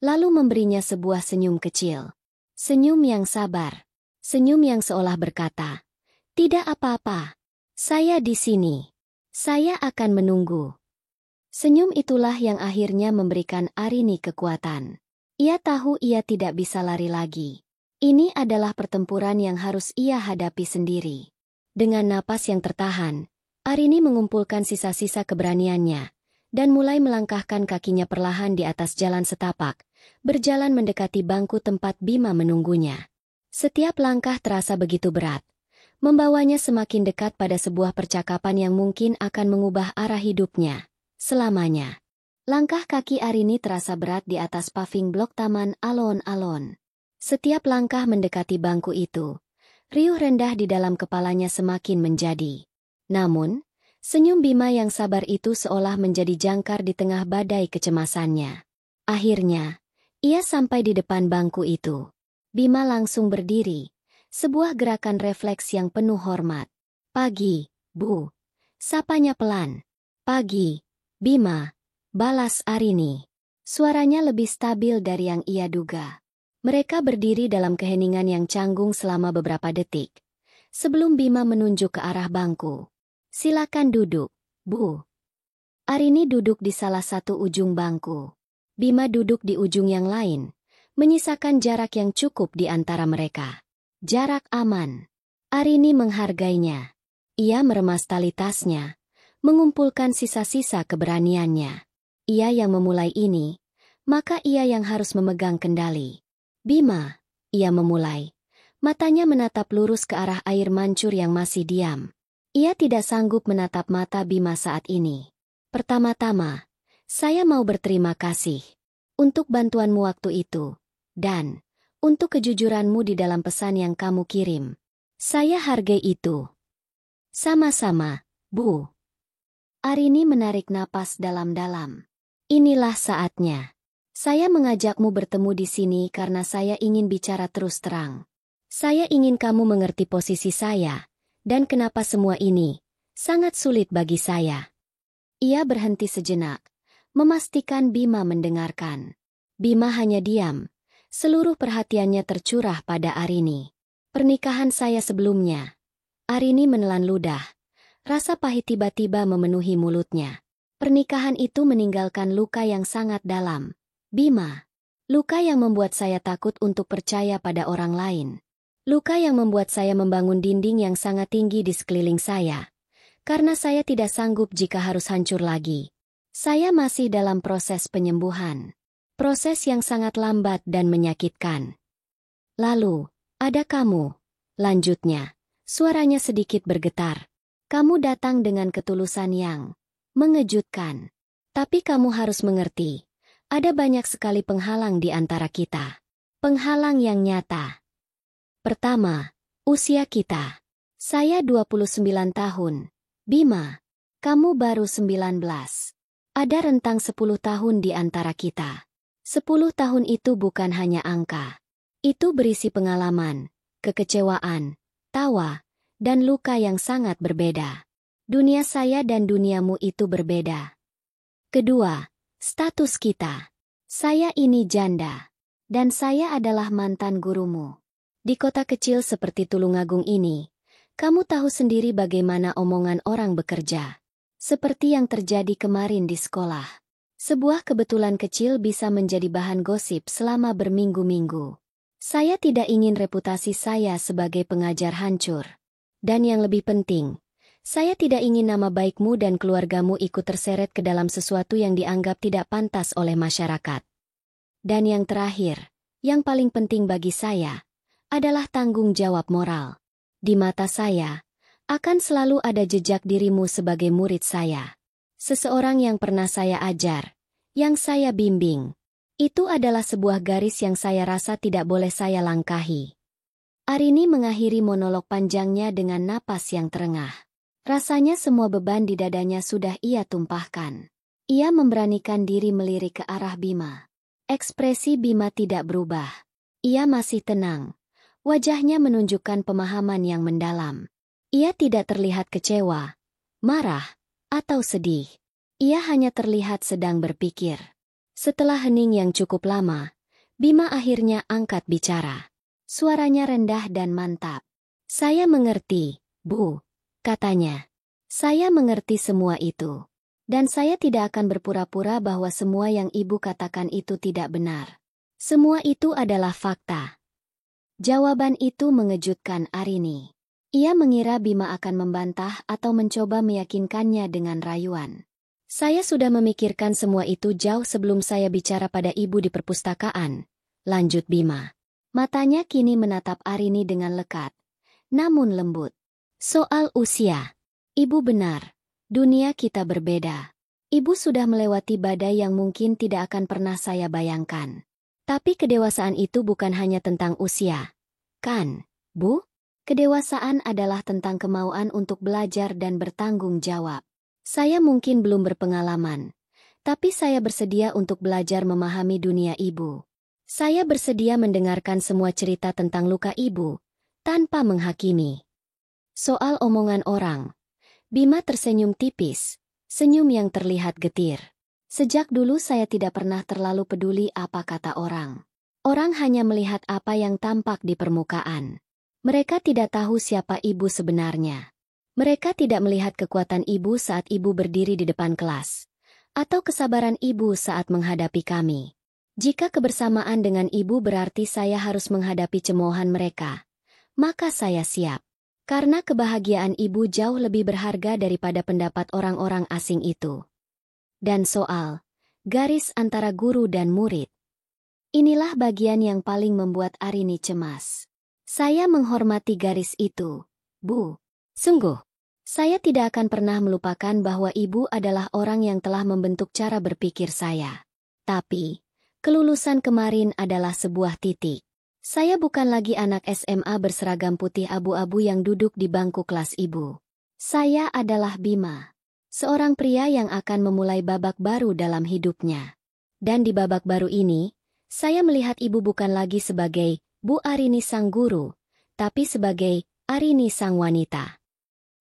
lalu memberinya sebuah senyum kecil. Senyum yang sabar. Senyum yang seolah berkata, "Tidak apa-apa. Saya di sini. Saya akan menunggu." Senyum itulah yang akhirnya memberikan Arini kekuatan. Ia tahu ia tidak bisa lari lagi. Ini adalah pertempuran yang harus ia hadapi sendiri. Dengan napas yang tertahan, Arini mengumpulkan sisa-sisa keberaniannya, dan mulai melangkahkan kakinya perlahan di atas jalan setapak, berjalan mendekati bangku tempat Bima menunggunya. Setiap langkah terasa begitu berat, membawanya semakin dekat pada sebuah percakapan yang mungkin akan mengubah arah hidupnya, selamanya. Langkah kaki Arini terasa berat di atas paving blok Taman Alon-Alon. Setiap langkah mendekati bangku itu, riuh rendah di dalam kepalanya semakin menjadi. Namun, senyum Bima yang sabar itu seolah menjadi jangkar di tengah badai kecemasannya. Akhirnya, ia sampai di depan bangku itu. Bima langsung berdiri, Sebuah gerakan refleks yang penuh hormat. Pagi, Bu. Sapanya pelan. Pagi, Bima. Balas Arini. Suaranya lebih stabil dari yang ia duga. Mereka berdiri dalam keheningan yang canggung selama beberapa detik. Sebelum Bima menunjuk ke arah bangku. Silakan duduk, Bu. Arini duduk di salah satu ujung bangku. Bima duduk di ujung yang lain, menyisakan jarak yang cukup di antara mereka. Jarak aman. Arini menghargainya. Ia meremas tali tasnya, mengumpulkan sisa-sisa keberaniannya. Ia yang memulai ini, maka ia yang harus memegang kendali. Bima, ia memulai. Matanya menatap lurus ke arah air mancur yang masih diam. Ia tidak sanggup menatap mata Bima saat ini. Pertama-tama, saya mau berterima kasih untuk bantuanmu waktu itu, dan untuk kejujuranmu di dalam pesan yang kamu kirim. Saya hargai itu. Sama-sama, Bu. Arini menarik napas dalam-dalam. Inilah saatnya. Saya mengajakmu bertemu di sini karena saya ingin bicara terus terang. Saya ingin kamu mengerti posisi saya, dan kenapa semua ini sangat sulit bagi saya. Ia berhenti sejenak, memastikan Bima mendengarkan. Bima hanya diam. Seluruh perhatiannya tercurah pada Arini. Pernikahan saya sebelumnya. Arini menelan ludah. Rasa pahit tiba-tiba memenuhi mulutnya. Pernikahan itu meninggalkan luka yang sangat dalam. Bima. Luka yang membuat saya takut untuk percaya pada orang lain. Luka yang membuat saya membangun dinding yang sangat tinggi di sekeliling saya. Karena saya tidak sanggup jika harus hancur lagi. Saya masih dalam proses penyembuhan. Proses yang sangat lambat dan menyakitkan. Lalu, ada kamu. Lanjutnya, suaranya sedikit bergetar. Kamu datang dengan ketulusan yang mengejutkan. Tapi kamu harus mengerti, ada banyak sekali penghalang di antara kita. Penghalang yang nyata. Pertama, usia kita. Saya 29 tahun. Bima, kamu baru 19. Ada rentang 10 tahun di antara kita. 10 tahun itu bukan hanya angka. Itu berisi pengalaman, kekecewaan, tawa, dan luka yang sangat berbeda. Dunia saya dan duniamu itu berbeda. Kedua, status kita. Saya ini janda. Dan saya adalah mantan gurumu. Di kota kecil seperti Tulungagung ini, kamu tahu sendiri bagaimana omongan orang bekerja. Seperti yang terjadi kemarin di sekolah. Sebuah kebetulan kecil bisa menjadi bahan gosip selama berminggu-minggu. Saya tidak ingin reputasi saya sebagai pengajar hancur. Dan yang lebih penting, saya tidak ingin nama baikmu dan keluargamu ikut terseret ke dalam sesuatu yang dianggap tidak pantas oleh masyarakat. Dan yang terakhir, yang paling penting bagi saya, adalah tanggung jawab moral. Di mata saya, akan selalu ada jejak dirimu sebagai murid saya. Seseorang yang pernah saya ajar, yang saya bimbing. Itu adalah sebuah garis yang saya rasa tidak boleh saya langkahi. Arini mengakhiri monolog panjangnya dengan napas yang terengah. Rasanya semua beban di dadanya sudah ia tumpahkan. Ia memberanikan diri melirik ke arah Bima. Ekspresi Bima tidak berubah. Ia masih tenang. Wajahnya menunjukkan pemahaman yang mendalam. Ia tidak terlihat kecewa, marah, atau sedih. Ia hanya terlihat sedang berpikir. Setelah hening yang cukup lama, Bima akhirnya angkat bicara. Suaranya rendah dan mantap. Saya mengerti, Bu, katanya. Saya mengerti semua itu. Dan saya tidak akan berpura-pura bahwa semua yang Ibu katakan itu tidak benar. Semua itu adalah fakta. Jawaban itu mengejutkan Arini. Ia mengira Bima akan membantah atau mencoba meyakinkannya dengan rayuan. Saya sudah memikirkan semua itu jauh sebelum saya bicara pada Ibu di perpustakaan, lanjut Bima. Matanya kini menatap Arini dengan lekat, namun lembut. Soal usia. Ibu benar, dunia kita berbeda. Ibu sudah melewati badai yang mungkin tidak akan pernah saya bayangkan. Tapi kedewasaan itu bukan hanya tentang usia. Kan, Bu? Kedewasaan adalah tentang kemauan untuk belajar dan bertanggung jawab. Saya mungkin belum berpengalaman, tapi saya bersedia untuk belajar memahami dunia Ibu. Saya bersedia mendengarkan semua cerita tentang luka Ibu, tanpa menghakimi. Soal omongan orang, Bima tersenyum tipis, senyum yang terlihat getir. Sejak dulu saya tidak pernah terlalu peduli apa kata orang. Orang hanya melihat apa yang tampak di permukaan. Mereka tidak tahu siapa ibu sebenarnya. Mereka tidak melihat kekuatan ibu saat ibu berdiri di depan kelas, atau kesabaran ibu saat menghadapi kami. Jika kebersamaan dengan ibu berarti saya harus menghadapi cemoohan mereka, maka saya siap. Karena kebahagiaan ibu jauh lebih berharga daripada pendapat orang-orang asing itu. Dan soal garis antara guru dan murid. Inilah bagian yang paling membuat Arini cemas. Saya menghormati garis itu, Bu. Sungguh, saya tidak akan pernah melupakan bahwa ibu adalah orang yang telah membentuk cara berpikir saya. Tapi, kelulusan kemarin adalah sebuah titik. Saya bukan lagi anak SMA berseragam putih abu-abu yang duduk di bangku kelas ibu. Saya adalah Bima, seorang pria yang akan memulai babak baru dalam hidupnya. Dan di babak baru ini, saya melihat ibu bukan lagi sebagai Bu Arini sang guru, tapi sebagai Arini sang wanita.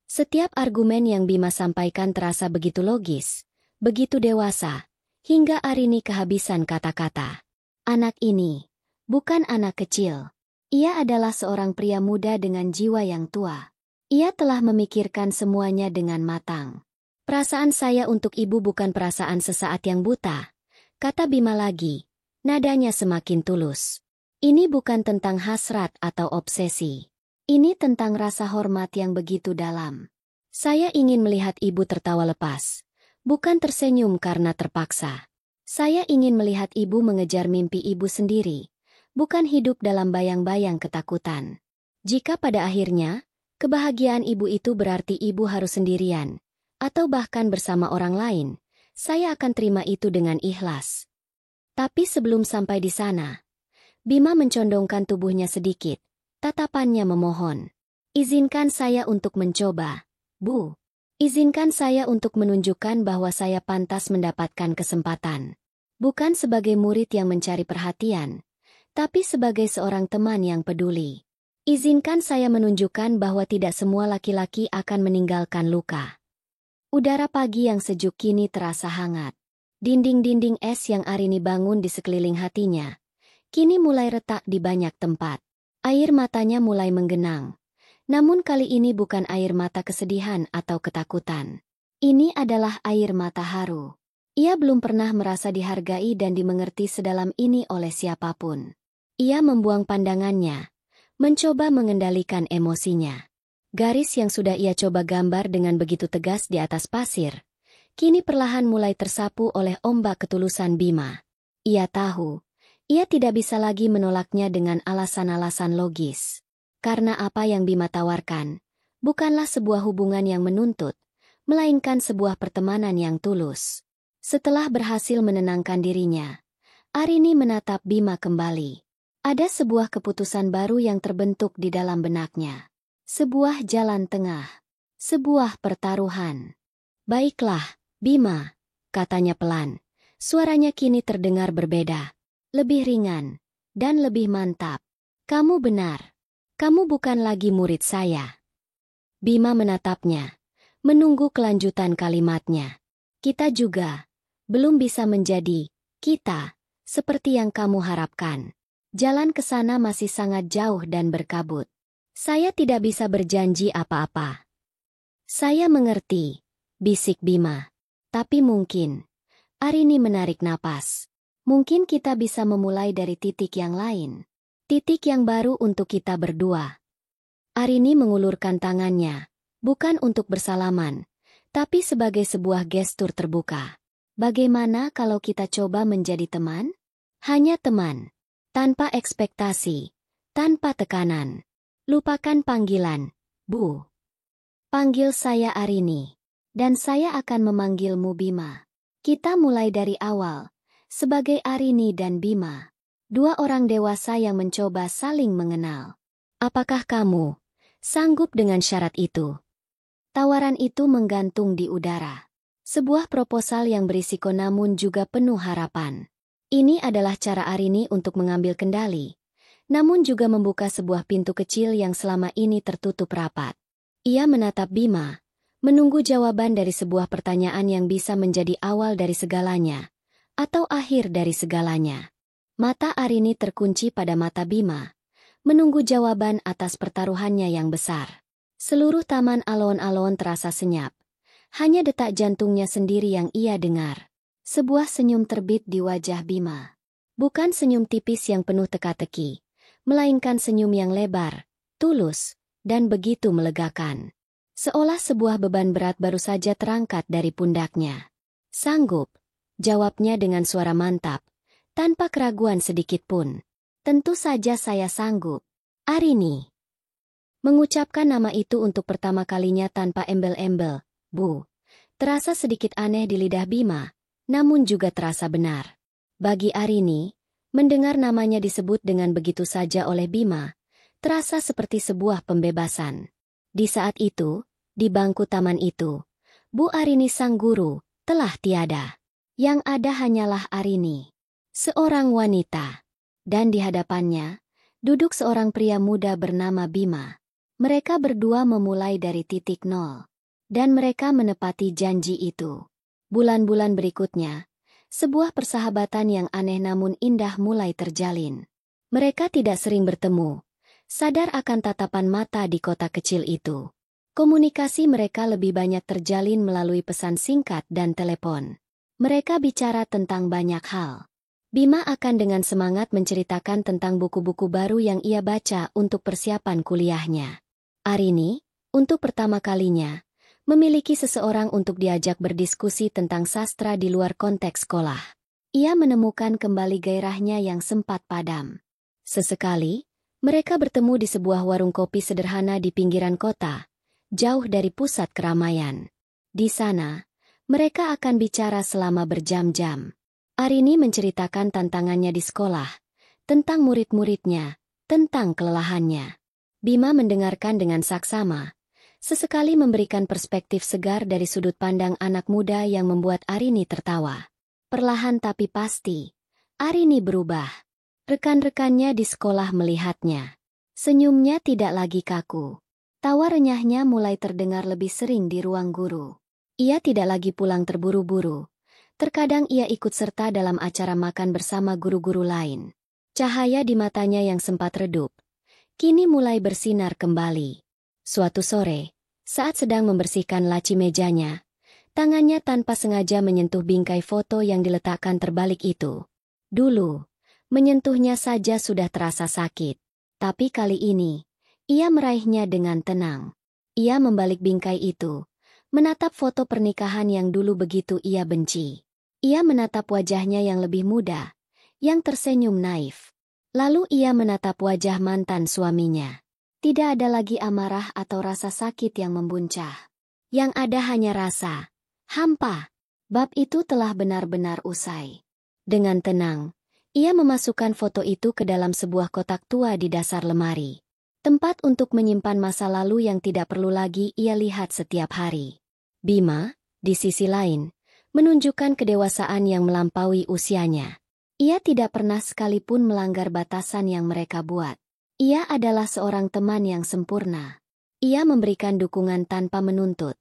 Setiap argumen yang Bima sampaikan terasa begitu logis, begitu dewasa, hingga Arini kehabisan kata-kata. Anak ini bukan anak kecil. Ia adalah seorang pria muda dengan jiwa yang tua. Ia telah memikirkan semuanya dengan matang. Perasaan saya untuk ibu bukan perasaan sesaat yang buta, kata Bima lagi, nadanya semakin tulus. Ini bukan tentang hasrat atau obsesi. Ini tentang rasa hormat yang begitu dalam. Saya ingin melihat ibu tertawa lepas, bukan tersenyum karena terpaksa. Saya ingin melihat ibu mengejar mimpi ibu sendiri, bukan hidup dalam bayang-bayang ketakutan. Jika pada akhirnya, kebahagiaan ibu itu berarti ibu harus sendirian, atau bahkan bersama orang lain, saya akan terima itu dengan ikhlas. Tapi sebelum sampai di sana, Bima mencondongkan tubuhnya sedikit, tatapannya memohon. Izinkan saya untuk mencoba, Bu. Izinkan saya untuk menunjukkan bahwa saya pantas mendapatkan kesempatan. Bukan sebagai murid yang mencari perhatian, tapi sebagai seorang teman yang peduli. Izinkan saya menunjukkan bahwa tidak semua laki-laki akan meninggalkan luka. Udara pagi yang sejuk kini terasa hangat. Dinding-dinding es yang Arini bangun di sekeliling hatinya, kini mulai retak di banyak tempat. Air matanya mulai menggenang. Namun kali ini bukan air mata kesedihan atau ketakutan. Ini adalah air mata haru. Ia belum pernah merasa dihargai dan dimengerti sedalam ini oleh siapapun. Ia membuang pandangannya, mencoba mengendalikan emosinya. Garis yang sudah ia coba gambar dengan begitu tegas di atas pasir, kini perlahan mulai tersapu oleh ombak ketulusan Bima. Ia tahu, ia tidak bisa lagi menolaknya dengan alasan-alasan logis. Karena apa yang Bima tawarkan, bukanlah sebuah hubungan yang menuntut, melainkan sebuah pertemanan yang tulus. Setelah berhasil menenangkan dirinya, Arini menatap Bima kembali. Ada sebuah keputusan baru yang terbentuk di dalam benaknya. Sebuah jalan tengah. Sebuah pertaruhan. Baiklah, Bima, katanya pelan. Suaranya kini terdengar berbeda. Lebih ringan, dan lebih mantap. Kamu benar. Kamu bukan lagi murid saya. Bima menatapnya, menunggu kelanjutan kalimatnya. Kita juga belum bisa menjadi kita, seperti yang kamu harapkan. Jalan ke sana masih sangat jauh dan berkabut. Saya tidak bisa berjanji apa-apa. Saya mengerti, bisik Bima. Tapi mungkin, Arini menarik napas. Mungkin kita bisa memulai dari titik yang lain. Titik yang baru untuk kita berdua. Arini mengulurkan tangannya, bukan untuk bersalaman, tapi sebagai sebuah gestur terbuka. Bagaimana kalau kita coba menjadi teman? Hanya teman. Tanpa ekspektasi. Tanpa tekanan. Lupakan panggilan, Bu. Panggil saya Arini. Dan saya akan memanggilmu Bima. Kita mulai dari awal. Sebagai Arini dan Bima. Dua orang dewasa yang mencoba saling mengenal. Apakah kamu sanggup dengan syarat itu? Tawaran itu menggantung di udara. Sebuah proposal yang berisiko namun juga penuh harapan. Ini adalah cara Arini untuk mengambil kendali. namun juga membuka sebuah pintu kecil yang selama ini tertutup rapat. Ia menatap Bima, menunggu jawaban dari sebuah pertanyaan yang bisa menjadi awal dari segalanya, atau akhir dari segalanya. Mata Arini terkunci pada mata Bima, menunggu jawaban atas pertaruhannya yang besar. Seluruh taman alon-alon terasa senyap. Hanya detak jantungnya sendiri yang ia dengar. Sebuah senyum terbit di wajah Bima. Bukan senyum tipis yang penuh teka-teki, melainkan senyum yang lebar, tulus, dan begitu melegakan. Seolah sebuah beban berat baru saja terangkat dari pundaknya. Sanggup, jawabnya dengan suara mantap, tanpa keraguan sedikit pun. Tentu saja saya sanggup. Arini. Mengucapkan nama itu untuk pertama kalinya tanpa embel-embel, Bu. Terasa sedikit aneh di lidah Bima, namun juga terasa benar. Bagi Arini, mendengar namanya disebut dengan begitu saja oleh Bima, terasa seperti sebuah pembebasan. Di saat itu, di bangku taman itu, Bu Arini sang guru, telah tiada. Yang ada hanyalah Arini, seorang wanita. Dan di hadapannya, duduk seorang pria muda bernama Bima. Mereka berdua memulai dari titik nol. Dan mereka menepati janji itu. Bulan-bulan berikutnya, sebuah persahabatan yang aneh namun indah mulai terjalin. Mereka tidak sering bertemu, sadar akan tatapan mata di kota kecil itu. Komunikasi mereka lebih banyak terjalin melalui pesan singkat dan telepon. Mereka bicara tentang banyak hal. Bima akan dengan semangat menceritakan tentang buku-buku baru yang ia baca untuk persiapan kuliahnya. Arini, untuk pertama kalinya, memiliki seseorang untuk diajak berdiskusi tentang sastra di luar konteks sekolah. Ia menemukan kembali gairahnya yang sempat padam. Sesekali, mereka bertemu di sebuah warung kopi sederhana di pinggiran kota, jauh dari pusat keramaian. Di sana, mereka akan bicara selama berjam-jam. Arini menceritakan tantangannya di sekolah, tentang murid-muridnya, tentang kelelahannya. Bima mendengarkan dengan saksama, sesekali memberikan perspektif segar dari sudut pandang anak muda yang membuat Arini tertawa. Perlahan tapi pasti, Arini berubah. Rekan-rekannya di sekolah melihatnya. Senyumnya tidak lagi kaku. Tawa renyahnya mulai terdengar lebih sering di ruang guru. Ia tidak lagi pulang terburu-buru. Terkadang ia ikut serta dalam acara makan bersama guru-guru lain. Cahaya di matanya yang sempat redup, kini mulai bersinar kembali. Suatu sore, saat sedang membersihkan laci mejanya, tangannya tanpa sengaja menyentuh bingkai foto yang diletakkan terbalik itu. Dulu, menyentuhnya saja sudah terasa sakit. Tapi kali ini, ia meraihnya dengan tenang. Ia membalik bingkai itu, menatap foto pernikahan yang dulu begitu ia benci. Ia menatap wajahnya yang lebih muda, yang tersenyum naif. Lalu ia menatap wajah mantan suaminya. Tidak ada lagi amarah atau rasa sakit yang membuncah. Yang ada hanya rasa hampa. Bab itu telah benar-benar usai. Dengan tenang, ia memasukkan foto itu ke dalam sebuah kotak tua di dasar lemari. Tempat untuk menyimpan masa lalu yang tidak perlu lagi ia lihat setiap hari. Bima, di sisi lain, menunjukkan kedewasaan yang melampaui usianya. Ia tidak pernah sekalipun melanggar batasan yang mereka buat. Ia adalah seorang teman yang sempurna. Ia memberikan dukungan tanpa menuntut,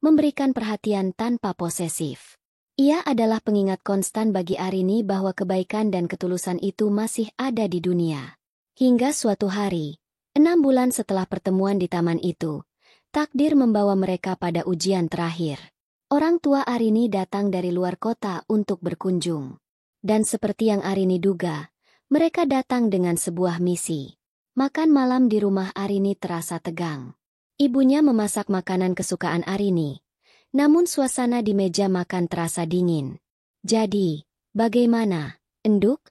memberikan perhatian tanpa posesif. Ia adalah pengingat konstan bagi Arini bahwa kebaikan dan ketulusan itu masih ada di dunia. Hingga suatu hari, 6 bulan setelah pertemuan di taman itu, takdir membawa mereka pada ujian terakhir. Orang tua Arini datang dari luar kota untuk berkunjung. Dan seperti yang Arini duga, mereka datang dengan sebuah misi. Makan malam di rumah Arini terasa tegang. Ibunya memasak makanan kesukaan Arini, namun suasana di meja makan terasa dingin. Jadi, bagaimana, Enduk?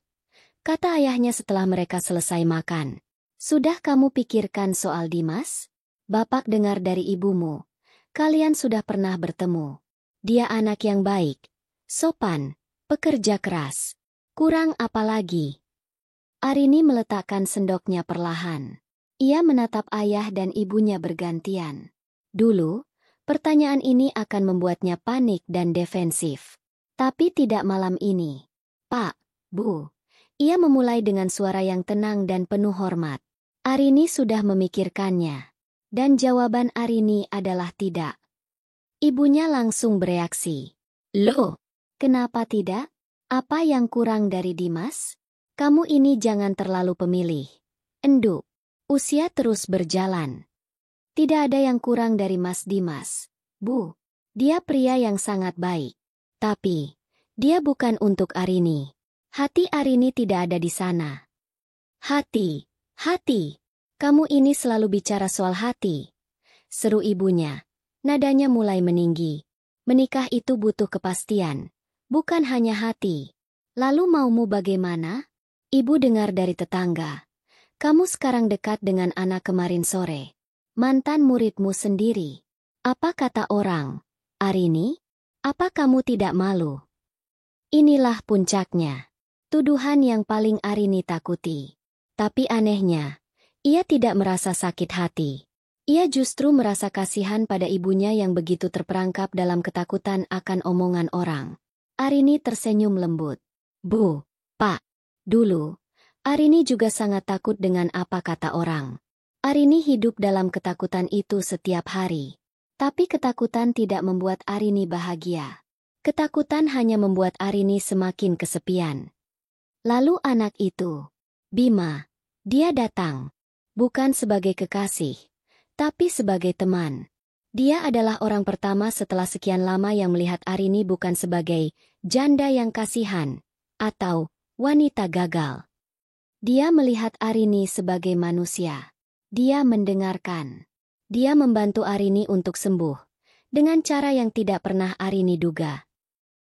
Kata ayahnya setelah mereka selesai makan. Sudah kamu pikirkan soal Dimas? Bapak dengar dari ibumu. Kalian sudah pernah bertemu. Dia anak yang baik, sopan, pekerja keras. Kurang apa lagi? Arini meletakkan sendoknya perlahan. Ia menatap ayah dan ibunya bergantian. Dulu, pertanyaan ini akan membuatnya panik dan defensif. Tapi tidak malam ini. Pak, Bu, Ia memulai dengan suara yang tenang dan penuh hormat. Arini sudah memikirkannya. Dan jawaban Arini adalah tidak. Ibunya langsung bereaksi. Loh, kenapa tidak? Apa yang kurang dari Dimas? Kamu ini jangan terlalu pemilih. Enduk. Usia terus berjalan. Tidak ada yang kurang dari Mas Dimas. Bu, dia pria yang sangat baik. Tapi, dia bukan untuk Arini. Hati Arini tidak ada di sana. Hati, kamu ini selalu bicara soal hati. Seru ibunya. Nadanya mulai meninggi. Menikah itu butuh kepastian. Bukan hanya hati. Lalu maumu bagaimana? Ibu dengar dari tetangga. Kamu sekarang dekat dengan anak kemarin sore. Mantan muridmu sendiri. Apa kata orang? Arini? Apa kamu tidak malu? Inilah puncaknya. Tuduhan yang paling Arini takuti. Tapi anehnya, ia tidak merasa sakit hati. Ia justru merasa kasihan pada ibunya yang begitu terperangkap dalam ketakutan akan omongan orang. Arini tersenyum lembut. Bu, Pak, dulu, Arini juga sangat takut dengan apa kata orang. Arini hidup dalam ketakutan itu setiap hari. Tapi ketakutan tidak membuat Arini bahagia. Ketakutan hanya membuat Arini semakin kesepian. Lalu anak itu, Bima, dia datang. Bukan sebagai kekasih, tapi sebagai teman. Dia adalah orang pertama setelah sekian lama yang melihat Arini bukan sebagai janda yang kasihan, atau wanita gagal. Dia melihat Arini sebagai manusia. Dia mendengarkan. Dia membantu Arini untuk sembuh, dengan cara yang tidak pernah Arini duga.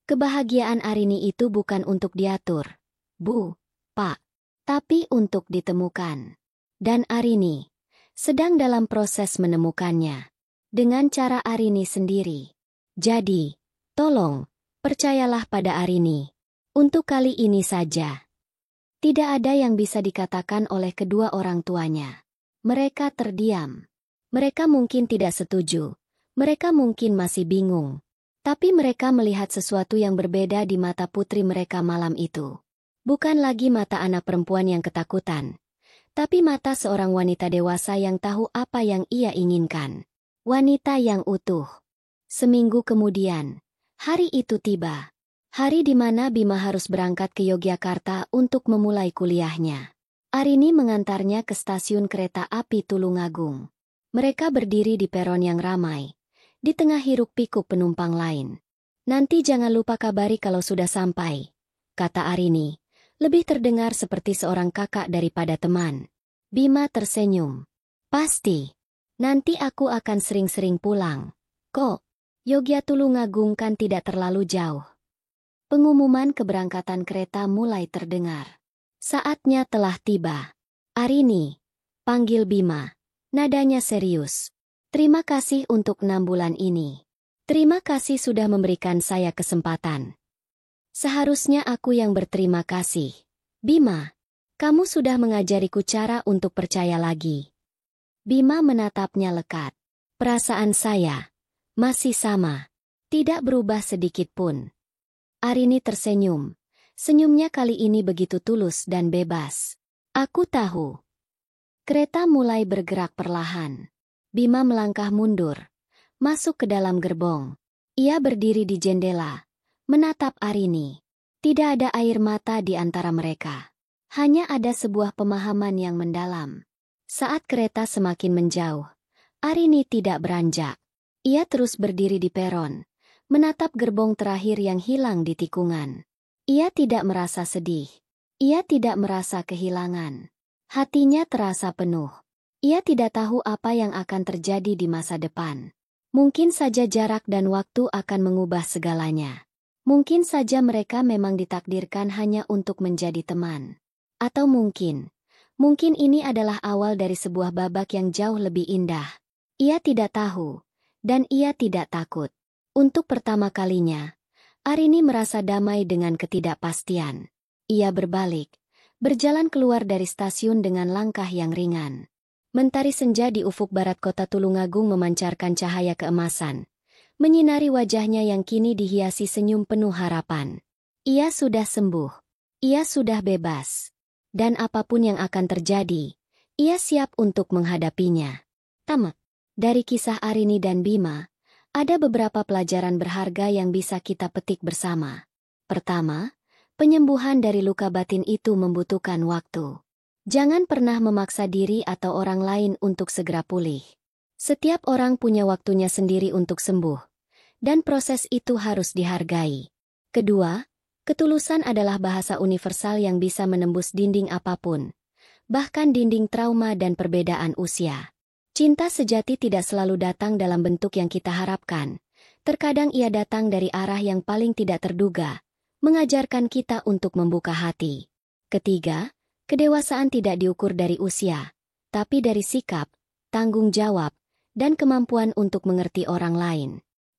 Kebahagiaan Arini itu bukan untuk diatur, Bu, Pak, tapi untuk ditemukan. Dan Arini sedang dalam proses menemukannya. Dengan cara Arini sendiri. Jadi, tolong, percayalah pada Arini. Untuk kali ini saja. Tidak ada yang bisa dikatakan oleh kedua orang tuanya. Mereka terdiam. Mereka mungkin tidak setuju. Mereka mungkin masih bingung. Tapi mereka melihat sesuatu yang berbeda di mata putri mereka malam itu. Bukan lagi mata anak perempuan yang ketakutan, tapi mata seorang wanita dewasa yang tahu apa yang ia inginkan. Wanita yang utuh. Seminggu kemudian, hari itu tiba. Hari di mana Bima harus berangkat ke Yogyakarta untuk memulai kuliahnya. Arini mengantarnya ke stasiun kereta api Tulungagung. Mereka berdiri di peron yang ramai, di tengah hiruk-pikuk penumpang lain. Nanti jangan lupa kabari kalau sudah sampai, kata Arini. Lebih terdengar seperti seorang kakak daripada teman. Bima tersenyum. Pasti. Nanti aku akan sering-sering pulang. Kok, Yogyakarta Tulungagung kan tidak terlalu jauh. Pengumuman keberangkatan kereta mulai terdengar. Saatnya telah tiba. Arini, panggil Bima. Nadanya serius. Terima kasih untuk 6 bulan ini. Terima kasih sudah memberikan saya kesempatan. Seharusnya aku yang berterima kasih. Bima, kamu sudah mengajariku cara untuk percaya lagi. Bima menatapnya lekat. Perasaan saya masih sama. Tidak berubah sedikit pun. Arini tersenyum. Senyumnya kali ini begitu tulus dan bebas. Aku tahu. Kereta mulai bergerak perlahan. Bima melangkah mundur. Masuk ke dalam gerbong. Ia berdiri di jendela. Menatap Arini. Tidak ada air mata di antara mereka. Hanya ada sebuah pemahaman yang mendalam. Saat kereta semakin menjauh, Arini tidak beranjak. Ia terus berdiri di peron, menatap gerbong terakhir yang hilang di tikungan. Ia tidak merasa sedih. Ia tidak merasa kehilangan. Hatinya terasa penuh. Ia tidak tahu apa yang akan terjadi di masa depan. Mungkin saja jarak dan waktu akan mengubah segalanya. Mungkin saja mereka memang ditakdirkan hanya untuk menjadi teman. Atau mungkin ini adalah awal dari sebuah babak yang jauh lebih indah. Ia tidak tahu, dan ia tidak takut. Untuk pertama kalinya, Arini merasa damai dengan ketidakpastian. Ia berbalik, berjalan keluar dari stasiun dengan langkah yang ringan. Mentari senja di ufuk barat kota Tulungagung memancarkan cahaya keemasan, menyinari wajahnya yang kini dihiasi senyum penuh harapan. Ia sudah sembuh. Ia sudah bebas. Dan apapun yang akan terjadi, ia siap untuk menghadapinya. Tamat. Dari kisah Arini dan Bima, ada beberapa pelajaran berharga yang bisa kita petik bersama. Pertama, penyembuhan dari luka batin itu membutuhkan waktu. Jangan pernah memaksa diri atau orang lain untuk segera pulih. Setiap orang punya waktunya sendiri untuk sembuh, dan proses itu harus dihargai. Kedua, ketulusan adalah bahasa universal yang bisa menembus dinding apapun, bahkan dinding trauma dan perbedaan usia. Cinta sejati tidak selalu datang dalam bentuk yang kita harapkan. Terkadang ia datang dari arah yang paling tidak terduga, mengajarkan kita untuk membuka hati. Ketiga, kedewasaan tidak diukur dari usia, tapi dari sikap, tanggung jawab, dan kemampuan untuk mengerti orang lain.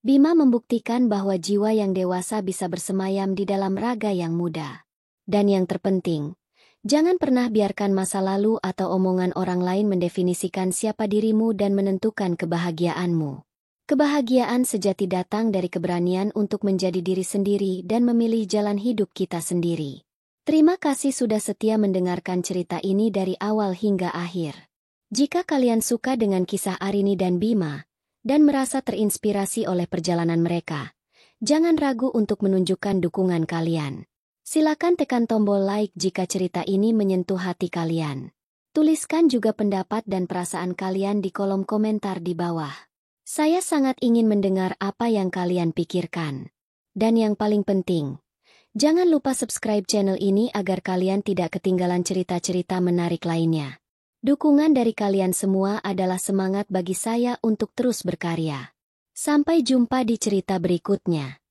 Bima membuktikan bahwa jiwa yang dewasa bisa bersemayam di dalam raga yang muda. Dan yang terpenting, jangan pernah biarkan masa lalu atau omongan orang lain mendefinisikan siapa dirimu dan menentukan kebahagiaanmu. Kebahagiaan sejati datang dari keberanian untuk menjadi diri sendiri dan memilih jalan hidup kita sendiri. Terima kasih sudah setia mendengarkan cerita ini dari awal hingga akhir. Jika kalian suka dengan kisah Arini dan Bima, dan merasa terinspirasi oleh perjalanan mereka, jangan ragu untuk menunjukkan dukungan kalian. Silakan tekan tombol like jika cerita ini menyentuh hati kalian. Tuliskan juga pendapat dan perasaan kalian di kolom komentar di bawah. Saya sangat ingin mendengar apa yang kalian pikirkan. Dan yang paling penting, jangan lupa subscribe channel ini agar kalian tidak ketinggalan cerita-cerita menarik lainnya. Dukungan dari kalian semua adalah semangat bagi saya untuk terus berkarya. Sampai jumpa di cerita berikutnya.